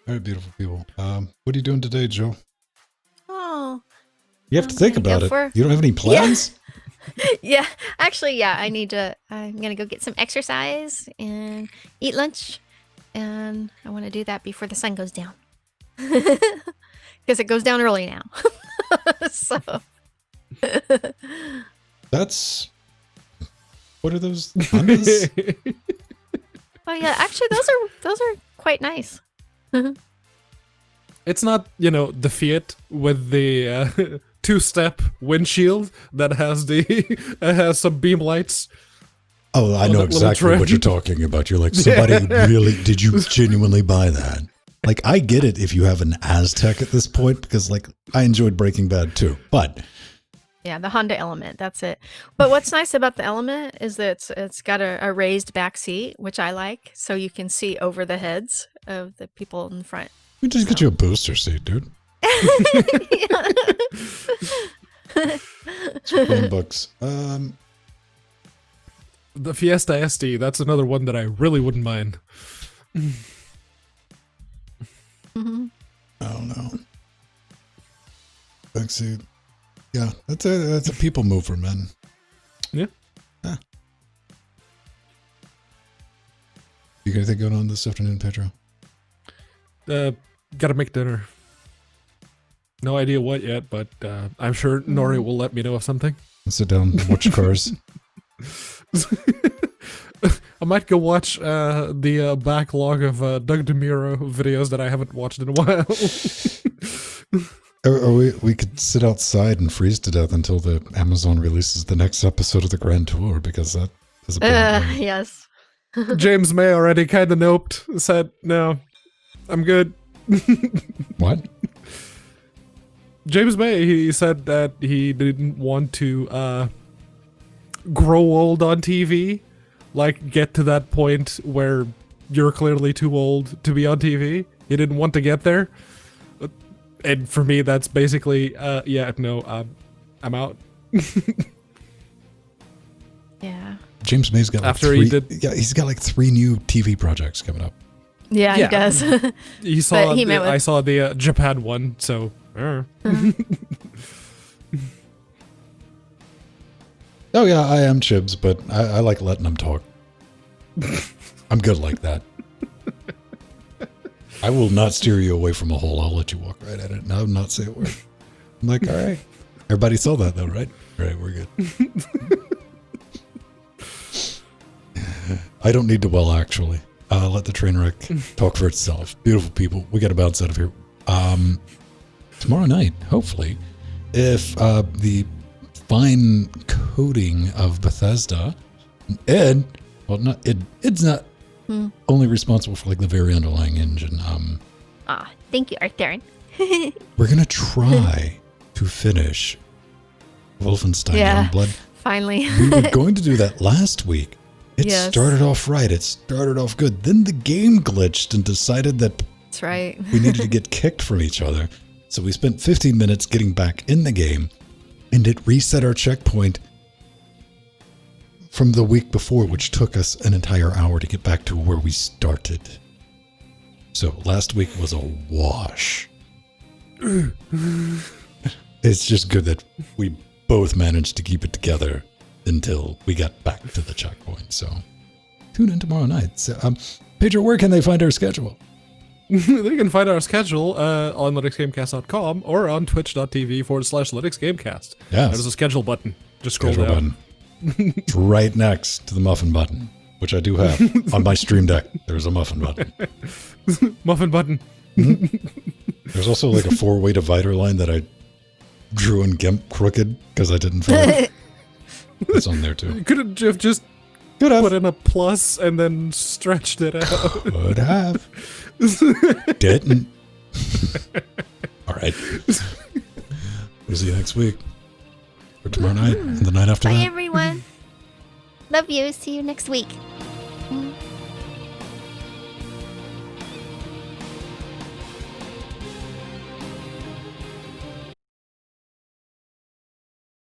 All right, beautiful people. What are you doing today, Joe? Oh. You have to think about it. You don't have any plans? Yeah. Actually, yeah. I'm going to go get some exercise and eat lunch. And I want to do that before the sun goes down. Because it goes down early now. So. That's... What are those? Hondas? Oh yeah, actually those are quite nice. It's not, the Fiat with the two-step windshield that has some beam lights. Oh, I know exactly what you're talking about. You're like, somebody really, did you genuinely buy that? Like, I get it if you have an Aztec at this point, because like I enjoyed Breaking Bad too, but yeah, the Honda Element, that's it. But what's nice about the Element is that it's got a raised back seat, which I like, so you can see over the heads of the people in front. We just get you a booster seat, dude. Chromebooks. The Fiesta SD, that's another one that I really wouldn't mind. Mm-hmm. I don't know. Back seat. Yeah, that's a people mover, man. Yeah. You got anything going on this afternoon, Pedro? Gotta make dinner. No idea what yet, but I'm sure Nori will let me know of something. I'll sit down and watch Cars. I might go watch the backlog of Doug DeMuro videos that I haven't watched in a while. Or we could sit outside and freeze to death until the Amazon releases the next episode of the Grand Tour, because that is a big yes. James May already kind of noped, said, no, I'm good. What? James May, he said that he didn't want to grow old on TV, like get to that point where you're clearly too old to be on TV. He didn't want to get there. And for me, that's basically, I'm out. Yeah. James May's got like he's got like 3 new TV projects coming up. Yeah, he does. I saw the Japan one, so. Oh yeah, I am Chibs, but I like letting him talk. I'm good like that. I will not steer you away from a hole. I'll let you walk right at it. And I'll not say a word. I'm like, all right. Everybody saw that though, right? All right, we're good. I don't need to actually. Let the train wreck talk for itself. Beautiful people. We got to bounce out of here. Tomorrow night, hopefully, if the fine coding of Bethesda, Ed's not only responsible for like the very underlying engine. Thank you, Arthur. We're gonna try to finish Wolfenstein Youngblood. Finally. We were going to do that last week. It started off right. It started off good. Then the game glitched and decided that that's right. we needed to get kicked from each other. So we spent 15 minutes getting back in the game, and it reset our checkpoint from the week before, which took us an entire hour to get back to where we started. So last week was a wash. It's just good that we both managed to keep it together until we got back to the checkpoint. So tune in tomorrow night. So, Pedro, where can they find our schedule? They can find our schedule on linuxgamecast.com or on twitch.tv/linuxgamecast. Yes. There's a schedule button. Just scroll schedule down. Button. It's right next to the muffin button, which I do have on my Stream Deck. There's a muffin button. Muffin button. Mm-hmm. There's also like a 4-way divider line that I drew in GIMP crooked because I didn't fill it. It's on there too. You could have just put in a plus and then stretched it out. Could have. Didn't. All right. We'll see you next week. Or tomorrow night and the night after that. Bye, everyone. Love you. See you next week.